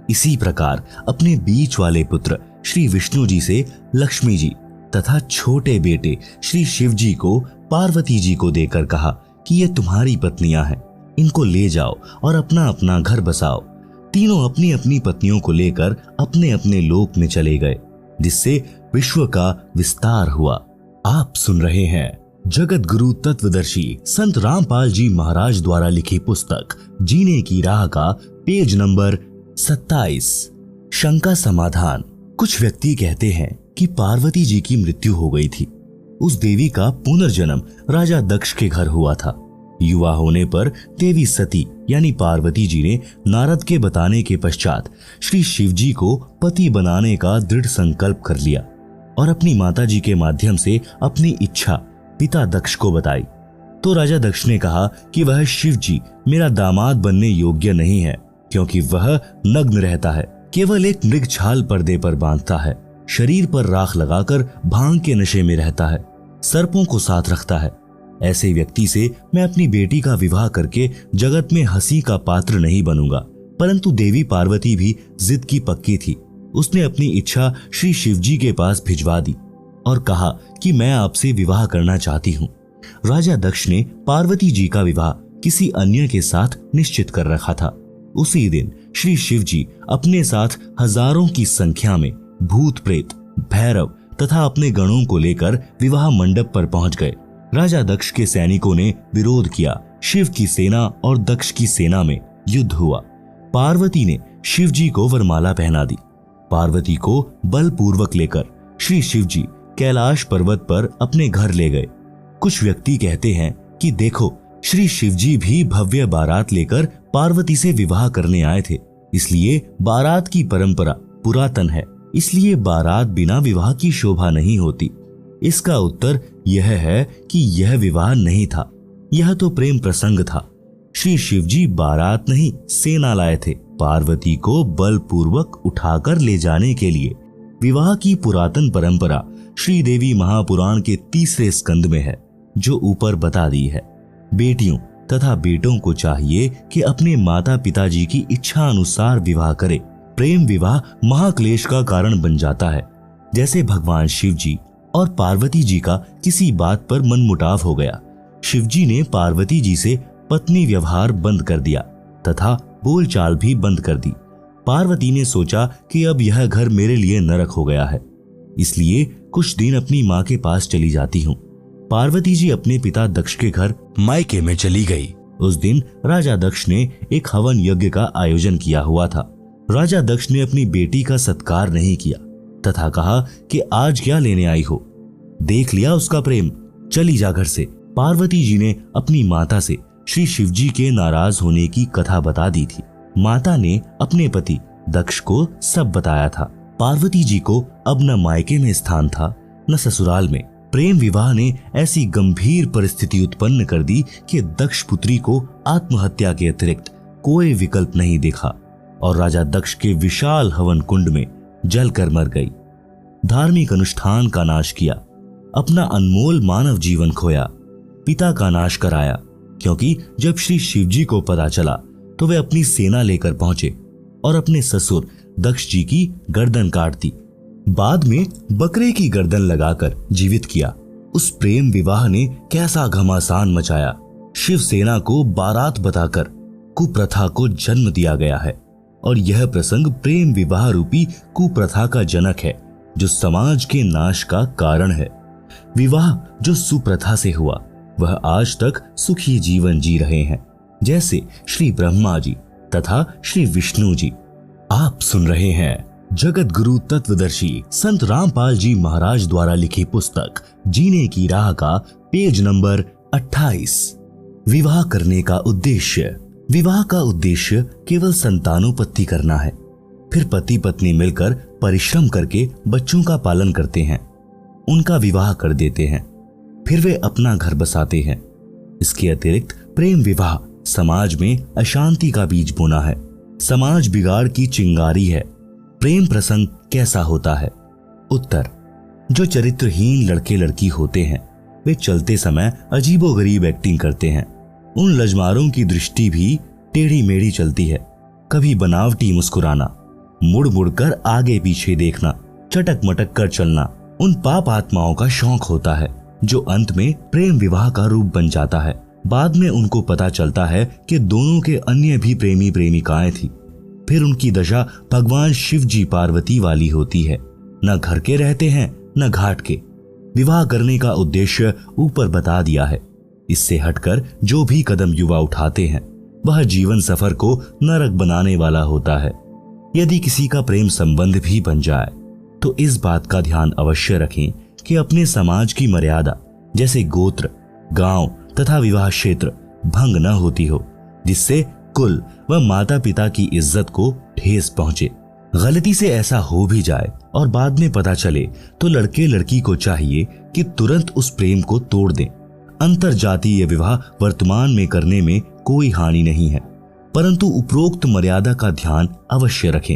इसी प्रकार अपने बीच वाले पुत्र श्री विष्णु जी से लक्ष्मी जी तथा छोटे बेटे श्री शिव जी को पार्वती जी को देकर कहा कि ये तुम्हारी पत्नियां हैं, इनको ले जाओ और अपना अपना घर बसाओ। तीनों अपनी अपनी पत्नियों को लेकर अपने अपने लोक में चले गए, जिससे विश्व का विस्तार हुआ। आप सुन रहे हैं जगत गुरु तत्वदर्शी संत रामपाल जी महाराज द्वारा लिखी पुस्तक जीने की राह का पेज नंबर 27। शंका समाधान। कुछ व्यक्ति कहते हैं कि पार्वती जी की मृत्यु हो गई थी, उस देवी का पुनर्जन्म राजा दक्ष के घर हुआ था। युवा होने पर देवी सती यानी पार्वती जी ने नारद के बताने के पश्चात श्री शिव जी को पति बनाने का दृढ़ संकल्प कर लिया और अपनी माता जी के माध्यम से अपनी इच्छा पिता दक्ष को बताई। तो राजा दक्ष ने कहा कि वह शिव जी मेरा दामाद बनने योग्य नहीं है, क्योंकि वह नग्न रहता है, केवल एक मृग छाल पर्दे पर बांधता है, शरीर पर राख लगाकर भांग के नशे में रहता है, सर्पों को साथ रखता है। ऐसे व्यक्ति से मैं अपनी बेटी का विवाह करके जगत में हंसी का पात्र नहीं बनूंगा। परंतु देवी पार्वती भी जिद की पक्की थी। उसने अपनी इच्छा श्री शिवजी के पास भिजवा दी और कहा कि मैं आपसे विवाह करना चाहती हूँ। राजा दक्ष ने पार्वती जी का विवाह किसी अन्य के साथ निश्चित कर रखा था। उसी दिन श्री शिव जी अपने साथ हजारों की संख्या में भूत प्रेत, भैरव तथा अपने गणों को लेकर विवाह मंडप पर पहुंच गए। राजा दक्ष के सैनिकों ने विरोध किया। शिव की सेना और दक्ष की सेना में युद्ध हुआ। पार्वती ने शिव जी को वरमाला पहना दी। पार्वती को बलपूर्वक लेकर श्री शिव जी कैलाश पर्वत पर अपने घर ले गए। कुछ व्यक्ति कहते हैं कि देखो, श्री शिव जी भी भव्य बारात लेकर पार्वती से विवाह करने आए थे, इसलिए बारात की परंपरा पुरातन है, इसलिए बारात बिना विवाह की शोभा नहीं होती। इसका उत्तर यह है कि यह विवाह नहीं था, यह तो प्रेम प्रसंग था। श्री शिवजी बारात नहीं सेना लाए थे। पार्वती को बलपूर्वक उठाकर ले जाने के लिए। विवाह की पुरातन परंपरा श्रीदेवी महापुराण के 3 स्कंद में है, जो ऊपर बता दी है। बेटियों तथा बेटों को चाहिए कि अपने माता पिताजी की इच्छा अनुसार विवाह करें। प्रेम विवाह महाक्लेश का कारण बन जाता है। जैसे भगवान शिव जी और पार्वती जी का किसी बात पर मनमुटाव हो गया। शिवजी ने पार्वती जी से पत्नी व्यवहार बंद कर दिया तथा बोलचाल भी बंद कर दी। पार्वती ने सोचा कि अब यह घर मेरे लिए नरक हो गया है, इसलिए कुछ दिन अपनी माँ के पास चली जाती हूँ। पार्वती जी अपने पिता दक्ष के घर मायके में चली गई। उस दिन राजा दक्ष ने एक हवन यज्ञ का आयोजन किया हुआ था। राजा दक्ष ने अपनी बेटी का सत्कार नहीं किया तथा कहा कि आज क्या लेने आई हो, देख लिया उसका प्रेम, चली जा घर से। पार्वती जी ने अपनी माता से श्री शिवजी के नाराज होने की कथा बता दी थी। माता ने अपने पति दक्ष को सब बताया था। पार्वती जी को अब न मायके में स्थान था न ससुराल में। प्रेम विवाह ने ऐसी गंभीर परिस्थिति उत्पन्न कर दी कि दक्ष पुत्री को आत्महत्या के अतिरिक्त कोई विकल्प नहीं देखा और राजा दक्ष के विशाल हवन कुंड में जलकर मर गई। धार्मिक अनुष्ठान का नाश किया, अपना अनमोल मानव जीवन खोया, पिता का नाश कराया, क्योंकि जब श्री शिवजी को पता चला तो वे अपनी सेना लेकर पहुंचे और अपने ससुर दक्ष जी की गर्दन काट दी। बाद में बकरे की गर्दन लगाकर जीवित किया। उस प्रेम विवाह ने कैसा घमासान मचाया। शिव सेना को बारात बताकर कुप्रथा को जन्म दिया गया है और यह प्रसंग प्रेम विवाह रूपी कुप्रथा का जनक है, जो समाज के नाश का कारण है। विवाह जो सुप्रथा से हुआ वह आज तक सुखी जीवन जी रहे हैं, जैसे श्री ब्रह्मा जी तथा श्री विष्णु जी। आप सुन रहे हैं जगत गुरु तत्वदर्शी संत रामपाल जी महाराज द्वारा लिखी पुस्तक जीने की राह का पेज नंबर 28। विवाह करने का उद्देश्य। विवाह का उद्देश्य केवल संतानोत्पत्ति करना है। फिर पति पत्नी मिलकर परिश्रम करके बच्चों का पालन करते हैं, उनका विवाह कर देते हैं, फिर वे अपना घर बसाते हैं। इसके अतिरिक्त प्रेम विवाह समाज में अशांति का बीज बोना है, समाज बिगाड़ की चिंगारी है। प्रेम प्रसंग कैसा होता है? उत्तर, जो चरित्रहीन लड़के लड़की होते हैं वे चलते समय अजीबोगरीब एक्टिंग करते हैं। उन लजमारों की दृष्टि भी टेढ़ी मेढ़ी चलती है। कभी बनावटी मुस्कुराना, मुड़ मुड़ कर आगे पीछे देखना, चटक मटक कर चलना उन पाप आत्माओं का शौक होता है, जो अंत में प्रेम विवाह का रूप बन जाता है। बाद में उनको पता चलता है कि दोनों के अन्य भी प्रेमी प्रेमिकाएं थी। फिर उनकी दशा भगवान शिव जी पार्वती वाली होती है, न घर के रहते हैं न घाट के। विवाह करने का उद्देश्य ऊपर बता दिया है। इससे हटकर जो भी कदम युवा उठाते हैं वह जीवन सफर को नरक बनाने वाला होता है। यदि किसी का प्रेम संबंध भी बन जाए तो इस बात का ध्यान अवश्य रखें कि अपने समाज की मर्यादा जैसे गोत्र, गांव तथा विवाह क्षेत्र भंग न होती हो, जिससे कुल व माता पिता की इज्जत को ठेस पहुंचे। गलती से ऐसा हो भी जाए और बाद में पता चले तो लड़के लड़की को चाहिए कि तुरंत उस प्रेम को तोड़ दें। अंतर जातीय विवाह वर्तमान में करने में कोई हानि नहीं है, परंतु उपरोक्त मर्यादा का ध्यान अवश्य रखें।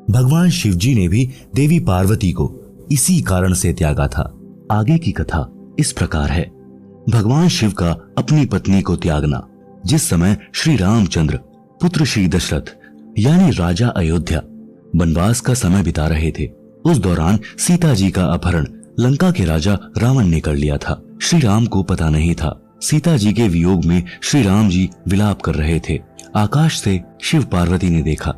भगवान शिवजी ने भी देवी पार्वती को इसी कारण से त्यागा था। आगे की कथा इस प्रकार है। भगवान शिव का अपनी पत्नी को त्यागना। जिस समय श्री रामचंद्र पुत्र श्री दशरथ यानी राजा अयोध्या वनवास का समय बिता रहे थे, उस दौरान सीता जी का अपहरण लंका के राजा रावण ने कर लिया था। श्री राम को पता नहीं था। सीता जी के वियोग में श्री राम जी विलाप कर रहे थे। आकाश से शिव पार्वती ने देखा।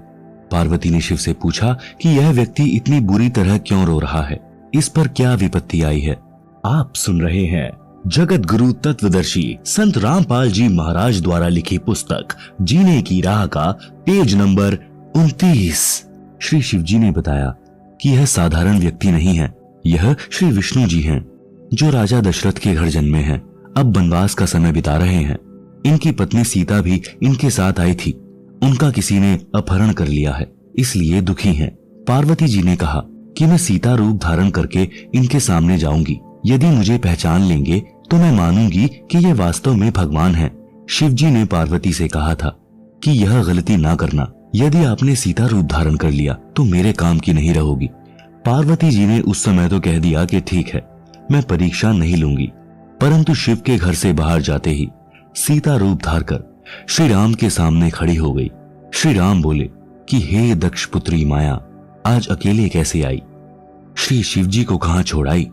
पार्वती ने शिव से पूछा कि यह व्यक्ति इतनी बुरी तरह क्यों रो रहा है, इस पर क्या विपत्ति आई है। आप सुन रहे हैं जगत गुरु तत्वदर्शी संत रामपाल जी महाराज द्वारा लिखी पुस्तक जीने की राह का पेज नंबर 29। श्री शिवजी ने बताया कि यह साधारण व्यक्ति नहीं है, यह श्री विष्णु जी हैं, जो राजा दशरथ के घर जन्मे हैं, अब वनवास का समय बिता रहे हैं। इनकी पत्नी सीता भी इनके साथ आई थी, उनका किसी ने अपहरण कर लिया है, इसलिए दुखी हैं। पार्वती जी ने कहा कि मैं सीता रूप धारण करके इनके सामने जाऊंगी, यदि मुझे पहचान लेंगे तो मैं मानूंगी कि ये वास्तव में भगवान हैं। शिवजी ने पार्वती से कहा था कि यह गलती ना करना, यदि आपने सीता रूप धारण कर लिया तो मेरे काम की नहीं रहोगी। पार्वती जी ने उस समय तो कह दिया कि ठीक है, मैं परीक्षा नहीं लूंगी, परंतु शिव के घर से बाहर जाते ही सीता रूप धार कर श्री राम के सामने खड़ी हो गई। श्री राम बोले कि हे दक्ष पुत्री माया, आज अकेले कैसे आई, श्री शिवजी को कहां छोड़ आई।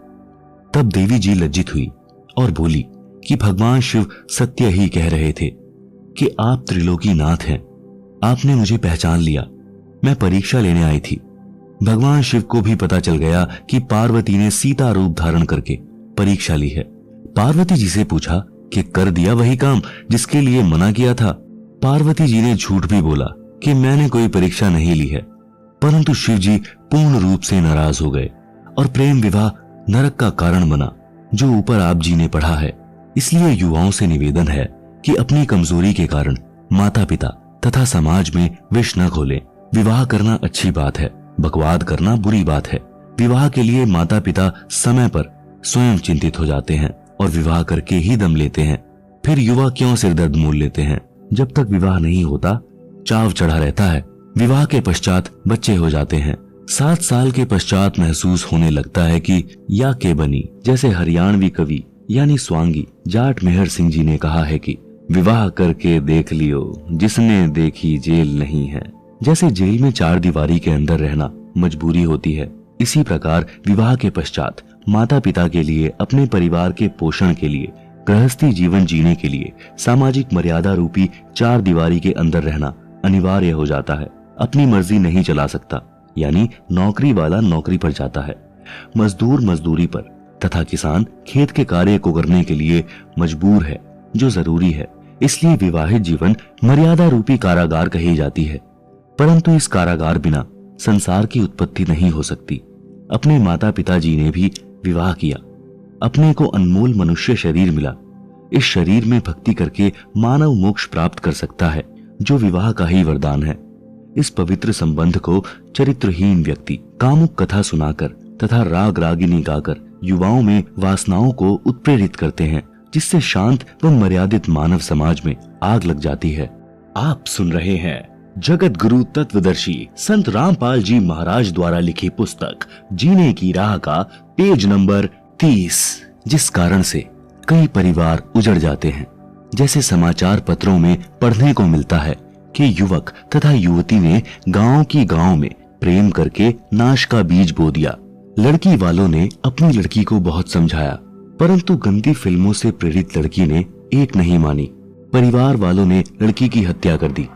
तब देवी जी लज्जित हुई और बोली कि भगवान शिव सत्य ही कह रहे थे कि आप त्रिलोकी नाथ हैं, आपने मुझे पहचान लिया, मैं परीक्षा लेने आई थी। भगवान शिव को भी पता चल गया कि पार्वती ने सीता रूप धारण करके परीक्षा ली है। पार्वती जी से पूछा कि कर दिया वही काम जिसके लिए मना किया था। पार्वती जी ने झूठ भी बोला कि मैंने कोई परीक्षा नहीं ली है, परंतु शिव जी पूर्ण रूप से नाराज हो गए और प्रेम विवाह नरक का कारण बना, जो ऊपर आप जी ने पढ़ा है। इसलिए युवाओं से निवेदन है कि अपनी कमजोरी के कारण माता पिता तथा समाज में विष न घोलें। विवाह करना अच्छी बात है, बकवाद करना बुरी बात है। विवाह के लिए माता पिता समय पर स्वयं चिंतित हो जाते हैं और विवाह करके ही दम लेते हैं। फिर युवा क्यों सिरदर्द मोल लेते हैं। जब तक विवाह नहीं होता चाव चढ़ा रहता है, विवाह के पश्चात बच्चे हो जाते हैं। 7 साल के पश्चात महसूस होने लगता है कि या के बनी। जैसे हरियाणवी कवि यानी स्वांगी जाट मेहर सिंह जी ने कहा है कि विवाह करके देख लियो, जिसने देखी जेल नहीं है। जैसे जेल में 4 दीवारी के अंदर रहना मजबूरी होती है, इसी प्रकार विवाह के पश्चात माता पिता के लिए, अपने परिवार के पोषण के लिए, गृहस्थी जीवन जीने के लिए सामाजिक मर्यादा रूपी 4 दीवारी के अंदर रहना अनिवार्य हो जाता है। अपनी मर्जी नहीं चला सकता, यानी नौकरी वाला नौकरी पर जाता है, मजदूर मजदूरी पर, तथा किसान खेत के कार्य को करने के लिए मजबूर है, जो जरूरी है। इसलिए विवाहित जीवन मर्यादा रूपी कारागार कही जाती है। परंतु इस कारागार बिना संसार की उत्पत्ति नहीं हो सकती। अपने माता पिता जी ने भी विवाह किया, अपने को अनमोल मनुष्य शरीर मिला। इस शरीर में भक्ति करके मानव मोक्ष प्राप्त कर सकता है, जो विवाह का ही वरदान है। इस पवित्र संबंध को चरित्रहीन व्यक्ति कामुक कथा सुनाकर तथा राग रागिनी गाकर युवाओं में वासनाओं को उत्प्रेरित करते हैं, जिससे शांत व मर्यादित मानव समाज में आग लग जाती है। आप सुन रहे हैं जगत गुरु तत्वदर्शी संत रामपाल जी महाराज द्वारा लिखी पुस्तक जीने की राह का पेज नंबर 30। जिस कारण से कई परिवार उजड़ जाते हैं। जैसे समाचार पत्रों में पढ़ने को मिलता है कि युवक तथा युवती ने गांव की गांव में प्रेम करके नाश का बीज बो दिया। लड़की वालों ने अपनी लड़की को बहुत समझाया, परंतु गंदी फिल्मों से प्रेरित लड़की ने एक नहीं मानी। परिवार वालों ने लड़की की हत्या कर दी,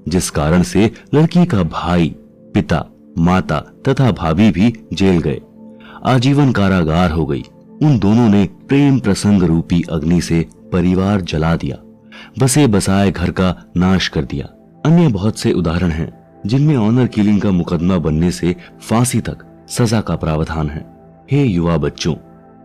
जिस कारण से लड़की का भाई, पिता, माता तथा भाभी भी जेल गए। आजीवन कारागार हो गई। उन दोनों ने प्रेम प्रसंग रूपी अग्नि से परिवार जला दिया, बसे बसाए घर का नाश कर दिया। अन्य बहुत से उदाहरण हैं जिनमें ऑनर किलिंग का मुकदमा बनने से फांसी तक सजा का प्रावधान है। हे युवा बच्चों,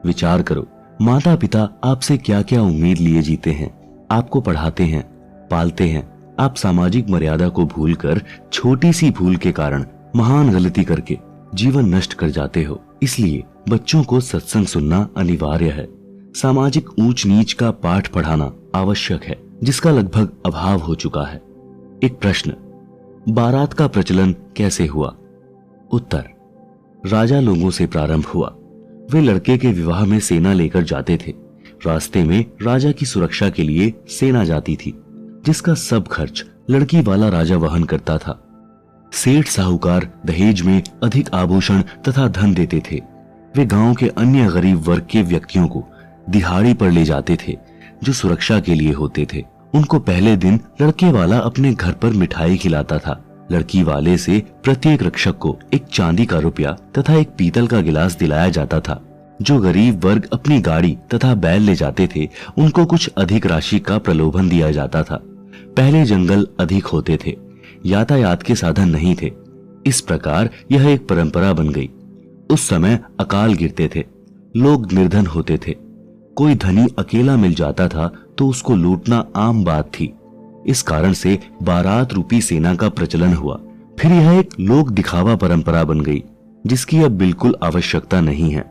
विचार करो, माता पिता आपसे क्या क्या उम्मीद लिए जीते हैं, आपको पढ़ाते हैं, पालते हैं। आप सामाजिक मर्यादा को भूलकर छोटी सी भूल के कारण महान गलती करके जीवन नष्ट कर जाते हो। इसलिए बच्चों को सत्संग सुनना अनिवार्य है। सामाजिक ऊंच नीच का पाठ पढ़ाना आवश्यक है, जिसका लगभग अभाव हो चुका है। एक प्रश्न, बारात का प्रचलन कैसे हुआ? उत्तर, राजा लोगों से प्रारंभ हुआ। वे लड़के के विवाह में सेना लेकर जाते थे। रास्ते में राजा की सुरक्षा के लिए सेना जाती थी, जिसका सब खर्च लड़की वाला राजा वहन करता था। सेठ साहूकार दहेज में अधिक आभूषण तथा धन देते थे। वे गांव के अन्य गरीब वर्ग के व्यक्तियों को दिहाड़ी पर ले जाते थे, जो सुरक्षा के लिए होते थे। उनको पहले दिन लड़के वाला अपने घर पर मिठाई खिलाता था। लड़की वाले से प्रत्येक रक्षक को एक चांदी का रुपया तथा एक पीतल का गिलास दिलाया जाता था। जो गरीब वर्ग अपनी गाड़ी तथा बैल ले जाते थे, उनको कुछ अधिक राशि का प्रलोभन दिया जाता था। पहले जंगल अधिक होते थे, यातायात के साधन नहीं थे। इस प्रकार यह एक परंपरा बन गई। उस समय अकाल गिरते थे, लोग निर्धन होते थे। कोई धनी अकेला मिल जाता था तो उसको लूटना आम बात थी। इस कारण से बारात रूपी सेना का प्रचलन हुआ। फिर यह एक लोक दिखावा परंपरा बन गई, जिसकी अब बिल्कुल आवश्यकता नहीं है।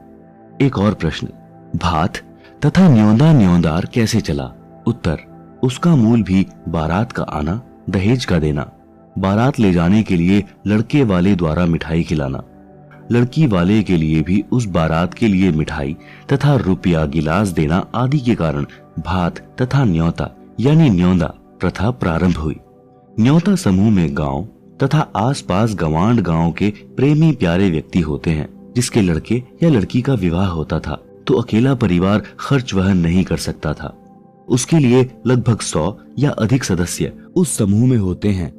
एक और प्रश्न, भात तथा न्योंदा न्योंदार कैसे चला? उत्तर, उसका मूल भी बारात का आना, दहेज का देना, बारात ले जाने के लिए लड़के वाले द्वारा मिठाई खिलाना, लड़की वाले के लिए भी उस बारात के लिए मिठाई तथा रुपया गिलास देना आदि के कारण भात तथा न्योता यानी न्योंदा प्रथा प्रारंभ हुई। न्योता समूह में गांव तथा आसपास गवांड गांव के प्रेमी प्यारे व्यक्ति होते हैं, जिसके लड़के या लड़की का विवाह होता था तो अकेला परिवार खर्च वहन नहीं कर सकता था। उसके लिए लगभग 100 या अधिक सदस्य उस समूह में होते हैं।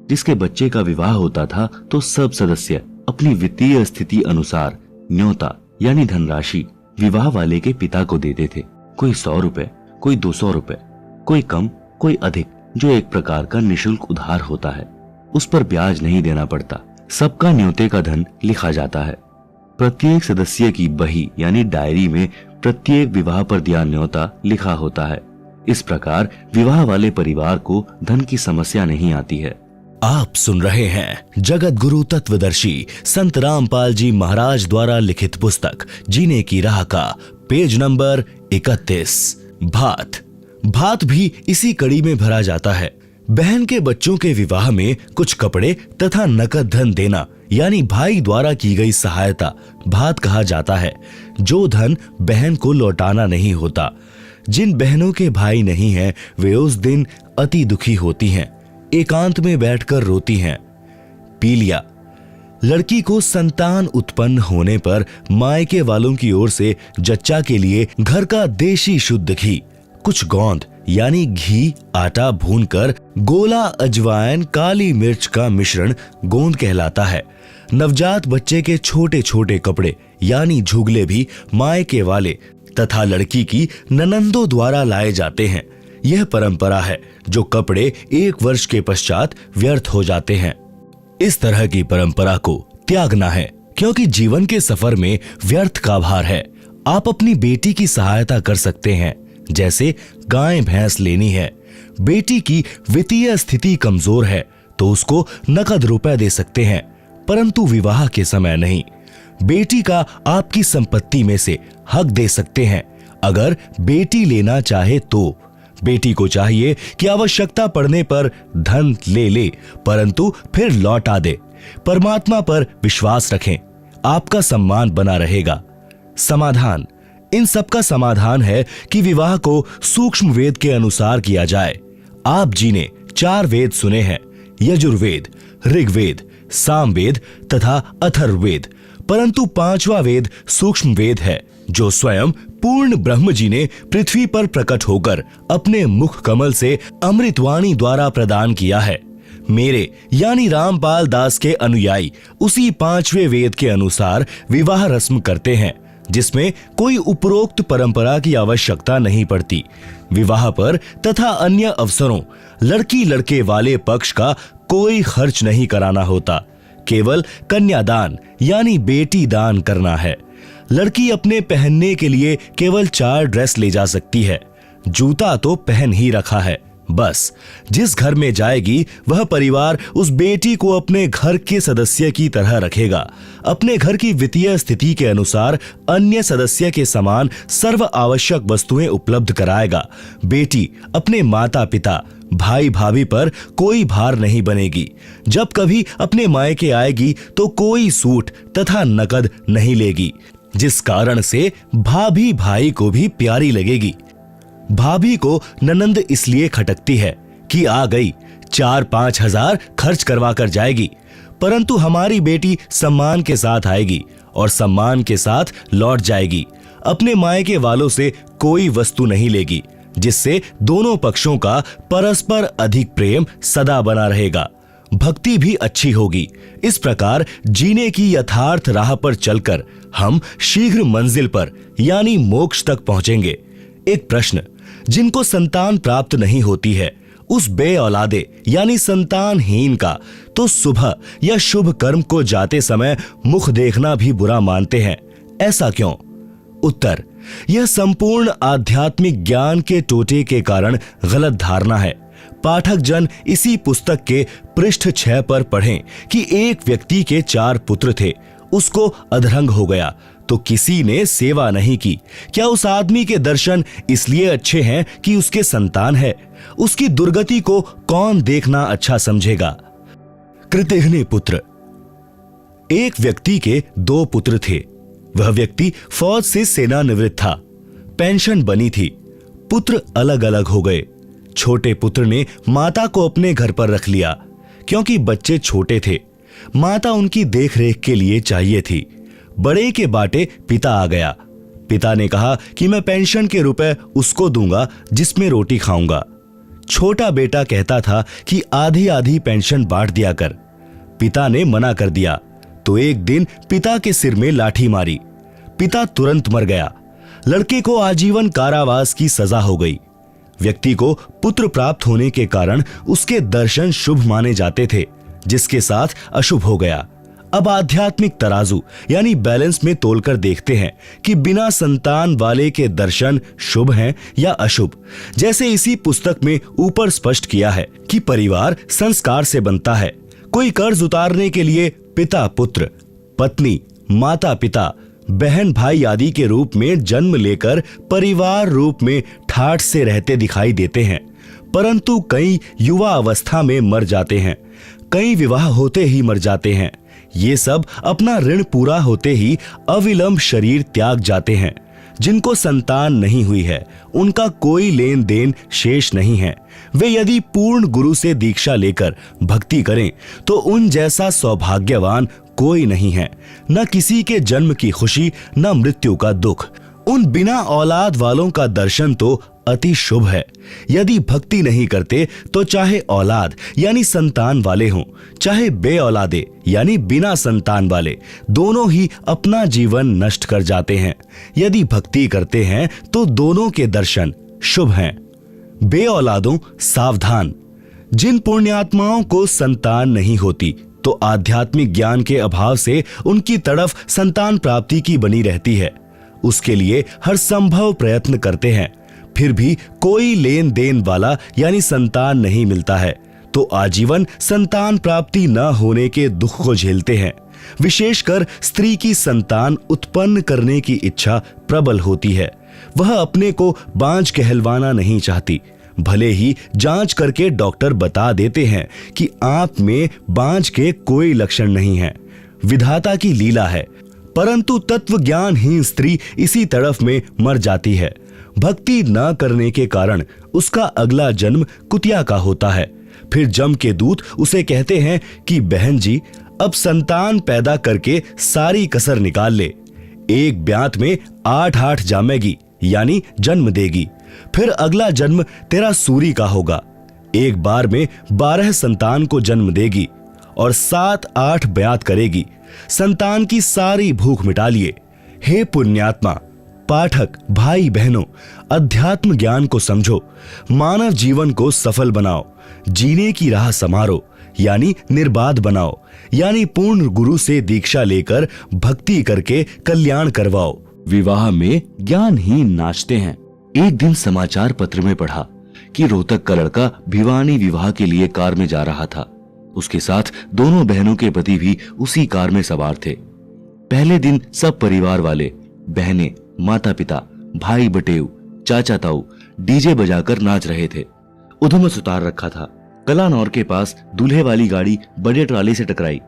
जिसके बच्चे का विवाह होता था तो सब सदस्य अपनी वित्तीय स्थिति अनुसार न्योता यानी धनराशि विवाह वाले के पिता को देते थे। कोई 100 रुपए, कोई 200 रुपए, कोई कम, कोई अधिक, जो एक प्रकार का निशुल्क उधार होता है। उस पर ब्याज नहीं देना पड़ता। सबका न्योते का धन लिखा जाता है। प्रत्येक सदस्य की बही यानी डायरी में प्रत्येक विवाह पर दिया न्योता लिखा होता है। इस प्रकार विवाह वाले परिवार को धन की समस्या नहीं आती है। आप सुन रहे हैं जगत गुरु तत्वदर्शी संत रामपाल जी महाराज द्वारा लिखित पुस्तक जीने की राह का पेज नंबर 31। भात। भात भी इसी कड़ी में भरा जाता है। बहन के बच्चों के विवाह में कुछ कपड़े तथा नकद धन देना यानी भाई द्वारा की गई सहायता भात कहा जाता है। जो धन बहन को लौटाना नहीं होता। जिन बहनों के भाई नहीं हैं, वे उस दिन अति दुखी होती हैं, एकांत में बैठकर रोती हैं। पीलिया। लड़की को संतान उत्पन्न होने पर मायके वालों की ओर से जच्चा के लिए घर का देशी शुद्ध घी, कुछ गोंद यानी घी, आटा भूनकर गोला, अजवाइन, काली मिर्च का मिश्रण गोंद कहलाता है। नवजात बच्चे के छोटे छोटे कपड़े यानी झुगले भी मायके वाले तथा लड़की की ननंदों द्वारा लाए जाते हैं। यह परंपरा है जो कपड़े 1 वर्ष के पश्चात व्यर्थ हो जाते हैं। इस तरह की परंपरा को त्यागना है, क्योंकि जीवन के सफर में व्यर्थ का भार है। आप अपनी बेटी की सहायता कर सकते हैं, जैसे गाय भैंस लेनी है। बेटी की वित्तीय स्थिति कमजोर है तो उसको नकद रुपए दे सकते हैं, परंतु विवाह के समय नहीं। बेटी का आपकी संपत्ति में से हक दे सकते हैं अगर बेटी लेना चाहे तो। बेटी को चाहिए कि आवश्यकता पड़ने पर धन ले, परंतु फिर लौटा दे। परमात्मा पर विश्वास रखें, आपका सम्मान बना रहेगा। समाधान। इन सब का समाधान है कि विवाह को सूक्ष्म वेद के अनुसार किया जाए। आप जी ने 4 वेद सुने हैं, यजुर्वेद, ऋग्वेद, सामवेद तथा अथर्ववेद, परंतु 5वां वेद सूक्ष्म वेद है, जो स्वयं पूर्ण ब्रह्म जी ने पृथ्वी पर प्रकट होकर अपने मुख कमल से अमृतवाणी द्वारा प्रदान किया है। मेरे यानी रामपाल दास के अनुयायी उसी 5वें वेद के अनुसार विवाह रस्म करते हैं, जिसमें कोई उपरोक्त परंपरा की आवश्यकता नहीं पड़ती। विवाह पर तथा अन्य अवसरों लड़की लड़के वाले पक्ष का कोई खर्च नहीं कराना होता। केवल कन्यादान यानी बेटी दान करना है। लड़की अपने पहनने के लिए केवल 4 ड्रेस ले जा सकती है, जूता तो पहन ही रखा है। बस जिस घर में जाएगी वह परिवार उस बेटी को अपने घर के सदस्य की तरह रखेगा, अपने घर की वित्तीय स्थिति के अनुसार अन्य सदस्य के समान सर्व आवश्यक वस्तुएं उपलब्ध कराएगा। बेटी अपने माता पिता भाई भाभी पर कोई भार नहीं बनेगी। जब कभी अपने मायके आएगी तो कोई सूट तथा नकद नहीं लेगी, जिस कारण से भाभी भाई को भी प्यारी लगेगी। भाभी को ननंद इसलिए खटकती है कि आ गई, 4-5 हजार खर्च करवा कर जाएगी, परंतु हमारी बेटी सम्मान के साथ आएगी और सम्मान के साथ लौट जाएगी। अपने मायके वालों से कोई वस्तु नहीं लेगी, जिससे दोनों पक्षों का परस्पर अधिक प्रेम सदा बना रहेगा। भक्ति भी अच्छी होगी। इस प्रकार जीने की यथार्थ राह पर चलकर हम शीघ्र मंजिल पर यानी मोक्ष तक पहुंचेंगे। एक प्रश्न, जिनको संतान प्राप्त नहीं होती है उस बे औलादे यानी संतानहीन का तो सुबह या शुभ कर्म को जाते समय मुख देखना भी बुरा मानते हैं, ऐसा क्यों? उत्तर, यह संपूर्ण आध्यात्मिक ज्ञान के टोटे के कारण गलत धारणा है। पाठक जन इसी पुस्तक के पृष्ठ 6 पर पढ़ें कि एक व्यक्ति के 4 पुत्र थे, उसको अधरंग हो गया तो किसी ने सेवा नहीं की। क्या उस आदमी के दर्शन इसलिए अच्छे हैं कि उसके संतान है? उसकी दुर्गति को कौन देखना अच्छा समझेगा? कृतघ्न पुत्र। एक व्यक्ति के 2 पुत्र थे। वह व्यक्ति फौज से सेवानिवृत्त था। पेंशन बनी थी। पुत्र अलग अलग हो गए। छोटे पुत्र ने माता को अपने घर पर रख लिया, क्योंकि बच्चे छोटे थे। माता उनकी देखरेख के लिए चाहिए थी। बड़े के बाटे पिता आ गया। पिता ने कहा कि मैं पेंशन के रुपए उसको दूंगा जिसमें रोटी खाऊंगा। छोटा बेटा कहता था कि आधी आधी पेंशन बांट दिया कर। पिता ने मना कर दिया तो एक दिन पिता के सिर में लाठी मारी। पिता तुरंत मर गया। लड़के को आजीवन कारावास की सजा हो गई। व्यक्ति को पुत्र प्राप्त होने के कारण उसके दर्शन शुभ माने जाते थे, जिसके साथ अशुभ हो गया। अब आध्यात्मिक तराजू यानी बैलेंस में तोलकर देखते हैं कि बिना संतान वाले के दर्शन शुभ हैं या अशुभ। जैसे इसी पुस्तक में ऊपर स्पष्ट किया है कि परिवार संस्कार से बनता है। कोई कर्ज उतारने के लिए पिता पुत्र, पत्नी, माता पिता, बहन भाई आदि के रूप में जन्म लेकर परिवार रूप में ठाठ से रहते दिखाई देते हैं, परंतु कई युवा अवस्था में मर जाते हैं, कई विवाह होते ही मर जाते हैं। ये सब अपना ऋण पूरा होते ही अविलंब शरीर त्याग जाते हैं। जिनको संतान नहीं हुई है उनका कोई लेन देन शेष नहीं है। वे यदि पूर्ण गुरु से दीक्षा लेकर भक्ति करें तो उन जैसा सौभाग्यवान कोई नहीं है। न किसी के जन्म की खुशी, न मृत्यु का दुख। उन बिना औलाद वालों का दर्शन तो अति शुभ है। यदि भक्ति नहीं करते तो चाहे औलाद यानी संतान वाले हों, चाहे बे औलादे यानी बिना संतान वाले, दोनों ही अपना जीवन नष्ट कर जाते हैं। यदि भक्ति करते हैं तो दोनों के दर्शन शुभ हैं। बे औलादों सावधान। जिन पुण्यात्माओं को संतान नहीं होती तो आध्यात्मिक ज्ञान के अभाव से उनकी तड़फ संतान प्राप्ति की बनी रहती है। उसके लिए हर संभव प्रयत्न करते हैं, फिर भी कोई लेन देन वाला यानी संतान नहीं मिलता है तो आजीवन संतान प्राप्ति न होने के दुख को झेलते हैं। विशेषकर स्त्री की संतान उत्पन्न करने की इच्छा प्रबल होती है। वह अपने को बांझ कहलवाना नहीं चाहती। भले ही जांच करके डॉक्टर बता देते हैं कि आप में बांझ के कोई लक्षण नहीं है, विधाता की लीला है, परंतु तत्व ज्ञानहीन स्त्री इसी तड़फ में मर जाती है। भक्ति न करने के कारण उसका अगला जन्म कुतिया का होता है। फिर जम के दूत उसे कहते हैं कि बहन जी, अब संतान पैदा करके सारी कसर निकाल ले। एक ब्यात में 8 जामेगी यानी जन्म देगी। फिर अगला जन्म तेरा सूरी का होगा। एक बार में 12 संतान को जन्म देगी और 7-8 ब्यात करेगी। संतान की सारी भूख मिटा लिए। हे पुण्यात्मा, पाठक भाई बहनों, अध्यात्म ज्ञान को समझो, मानव जीवन को सफल बनाओ, जीने की राह संवारो। यानी निर्बाध बनाओ, यानी पूर्ण गुरु से दीक्षा लेकर भक्ति करके कल्याण करवाओ। विवाह में ज्ञानहीन नाचते हैं। एक दिन समाचार पत्र में पढ़ा कि रोहतक का लड़का भिवानी विवाह के लिए कार में जा रहा था। उसके साथ दोनों बहनों के पति भी उसी कार में सवार थे। पहले दिन सब परिवार वाले, बहनें, माता पिता, भाई बटेऊ, चाचा ताऊ डीजे बजाकर नाच रहे थे। उधमस उतार रखा था। कलानौर के पास दूल्हे वाली गाड़ी बड़े ट्राले से टकराई।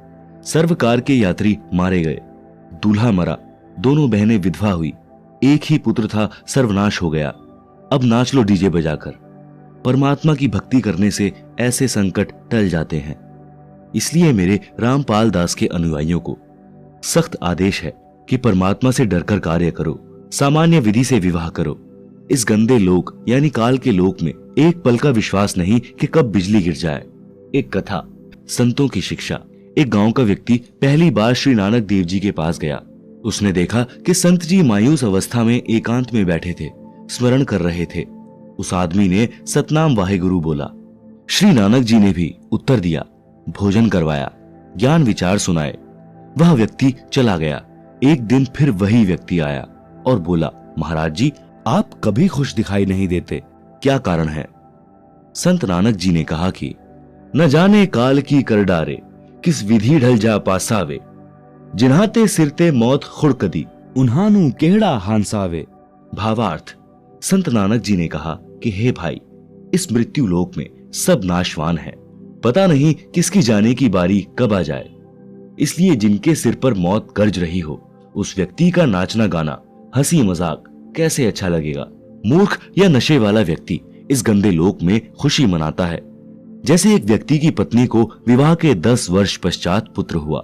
सर्व कार के यात्री मारे गए। दूल्हा मरा, दोनों बहनें विधवा हुई। एक ही पुत्र था, सर्वनाश हो गया। अब नाच लो डीजे बजाकर। परमात्मा की भक्ति करने से ऐसे संकट टल जाते हैं। इसलिए मेरे रामपाल दास के अनुयायियों को सख्त आदेश है कि परमात्मा से डरकर कार्य करो, सामान्य विधि से विवाह करो। इस गंदे लोक यानी काल के लोक में एक पल का विश्वास नहीं कि कब बिजली गिर जाए। एक कथा, संतों की शिक्षा। एक गांव का व्यक्ति पहली बार श्री नानक देव जी के पास गया। उसने देखा कि संत जी मायूस अवस्था में एकांत में बैठे थे, स्मरण कर रहे थे। उस आदमी ने सतनाम वाहेगुरु बोला। श्री नानक जी ने भी उत्तर दिया, भोजन करवाया, ज्ञान विचार सुनाए। वह व्यक्ति चला गया। एक दिन फिर वही व्यक्ति आया और बोला, महाराज जी आप कभी खुश दिखाई नहीं देते, क्या कारण है? संत नानक जी ने कहा कि न जाने काल की कर डारे, किस विधि ढल जा पासावे, जिन्हाते सिरते मौत खुड़कदी, उन्हानु केहड़ा हांसावे। भावार्थ, संत नानक जी ने कहा कि हे भाई, इस मृत्यु लोक में सब नाशवान है, पता नहीं किसकी जाने की बारी कब आ जाए। इसलिए जिनके सिर पर मौत गरज रही हो, उस व्यक्ति का नाचना गाना, हंसी मजाक कैसे अच्छा लगेगा? मूर्ख या नशे वाला व्यक्ति इस गंदे लोक में खुशी मनाता है। जैसे एक व्यक्ति की पत्नी को विवाह के 10 वर्ष पश्चात पुत्र हुआ,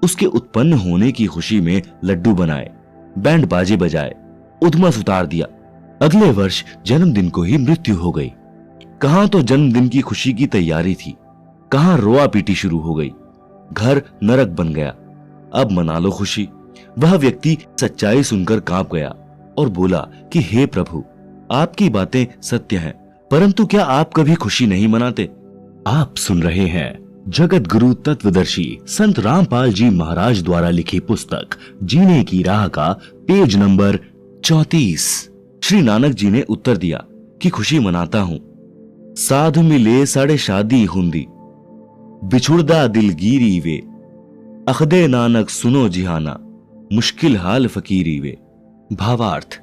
उसके उत्पन्न होने की खुशी में लड्डू बनाए, बैंड बाजे बजाए, उधमस उतार दिया। अगले वर्ष जन्मदिन को ही मृत्यु हो गई। कहां तो जन्मदिन की खुशी की तैयारी थी, कहां रोआ पीटी शुरू हो गई। घर नरक बन गया। अब मना लो खुशी। वह व्यक्ति सच्चाई सुनकर कांप गया और बोला कि हे प्रभु, आपकी बातें सत्य हैं, परंतु क्या आप कभी खुशी नहीं मनाते? आप सुन रहे हैं जगत गुरु तत्वदर्शी संत रामपाल जी महाराज द्वारा लिखी पुस्तक जीने की राह का पेज नंबर 34। श्री नानक जी ने उत्तर दिया कि खुशी मनाता हूं। साधु मिले साढ़े शादी हुंदी, बिछुड़दा दिलगीरी वे, अखदे नानक सुनो जिहाना, मुश्किल हाल फकीरी वे। भावार्थ,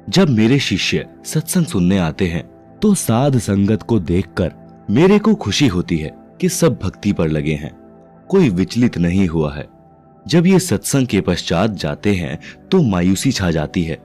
जब मेरे शिष्य सत्संग सुनने आते हैं तो साध संगत को देखकर मेरे को खुशी होती है कि सब भक्ति पर लगे हैं, कोई विचलित नहीं हुआ है। जब ये सत्संग के पश्चात जाते हैं तो मायूसी छा जाती है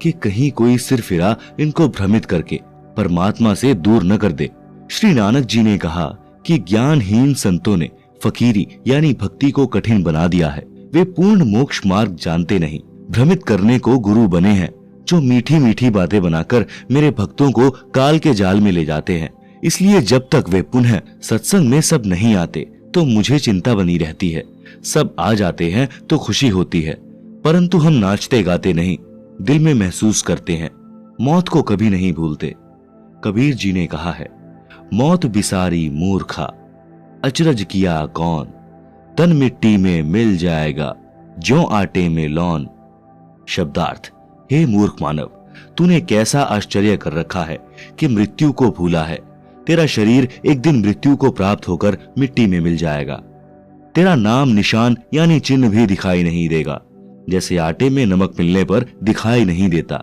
कि कहीं कोई सिर फिरा इनको भ्रमित करके परमात्मा से दूर न कर दे। श्री नानक जी ने कहा कि ज्ञानहीन संतों ने फकीरी यानी भक्ति को कठिन बना दिया है। वे पूर्ण मोक्ष मार्ग जानते नहीं, भ्रमित करने को गुरु बने हैं, जो मीठी मीठी बातें बनाकर मेरे भक्तों को काल के जाल में ले जाते हैं। इसलिए जब तक वे पुनः सत्संग में सब नहीं आते तो मुझे चिंता बनी रहती है। सब आ जाते हैं तो खुशी होती है, परंतु हम नाचते गाते नहीं, दिल में महसूस करते हैं, मौत को कभी नहीं भूलते। कबीर जी ने कहा है, मौत बिसारी मूर्खा, अचरज किया कौन, तन मिट्टी में मिल जाएगा, ज्यों आटे में लौन। शब्दार्थ, हे मूर्ख मानव, तूने कैसा आश्चर्य कर रखा है कि मृत्यु को भूला है। तेरा शरीर एक दिन मृत्यु को प्राप्त होकर मिट्टी में मिल जाएगा। तेरा नाम निशान यानी चिन्ह भी दिखाई नहीं देगा, जैसे आटे में नमक मिलने पर दिखाई नहीं देता।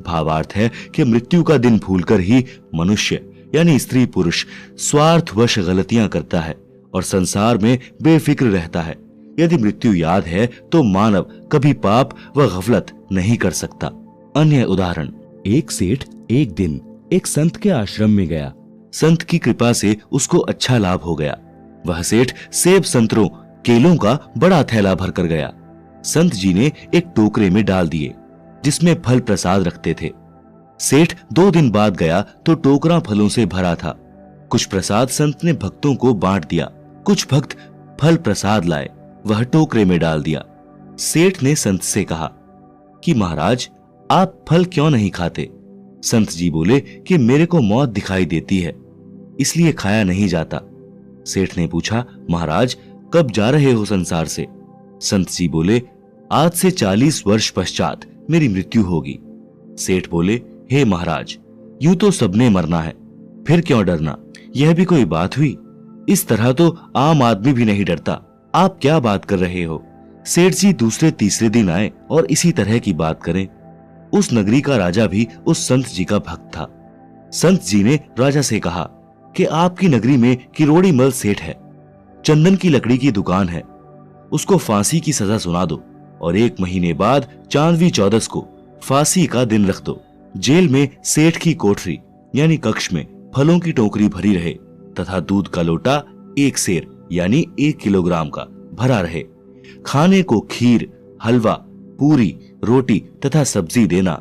भावार्थ है कि मृत्यु का दिन भूलकर ही मनुष्य यानी स्त्री पुरुष स्वार्थवश गलतियां करता है और संसार में बेफिक्र रहता है। यदि मृत्यु याद है तो मानव कभी पाप व गफलत नहीं कर सकता। अन्य उदाहरण, एक सेठ एक दिन एक संत के आश्रम में गया। संत की कृपा से उसको अच्छा लाभ हो गया। वह सेठ सेब, संतरों, केलों का बड़ा थैला भर कर गया। संत जी ने एक टोकरे में डाल दिए जिसमें फल प्रसाद रखते थे। सेठ 2 दिन बाद गया तो टोकरा फलों से भरा था। कुछ प्रसाद संत ने भक्तों को बांट दिया। कुछ भक्त फल प्रसाद लाए, वह टोकरे में डाल दिया। सेठ ने संत से कहा कि महाराज, आप फल क्यों नहीं खाते? संत जी बोले कि मेरे को मौत दिखाई देती है, इसलिए खाया नहीं जाता। सेठ ने पूछा, महाराज कब जा रहे हो संसार से? संत जी बोले, आज से 40 वर्ष पश्चात मेरी मृत्यु होगी। सेठ बोले, हे महाराज, यूं तो सबने मरना है, फिर क्यों डरना? यह भी कोई बात हुई? इस तरह तो आम आदमी भी नहीं डरता। आप क्या बात कर रहे हो? सेठ जी दूसरे तीसरे दिन आए और इसी तरह की बात करें। उस नगरी का राजा भी उस संत जी का भक्त था। संत जी ने राजा से कहा कि आपकी नगरी में किरोड़ी मल सेठ है, चंदन की लकड़ी की दुकान है, उसको फांसी की सजा सुना दो और 1 महीने बाद चांदवी 14 को फांसी का दिन रख दो। जेल में सेठ की कोठरी यानी कक्ष में फलों की टोकरी भरी रहे तथा दूध का लोटा 1 सेर यानी 1 किलोग्राम का भरा रहे। खाने को खीर, हलवा, पूरी, रोटी तथा सब्जी देना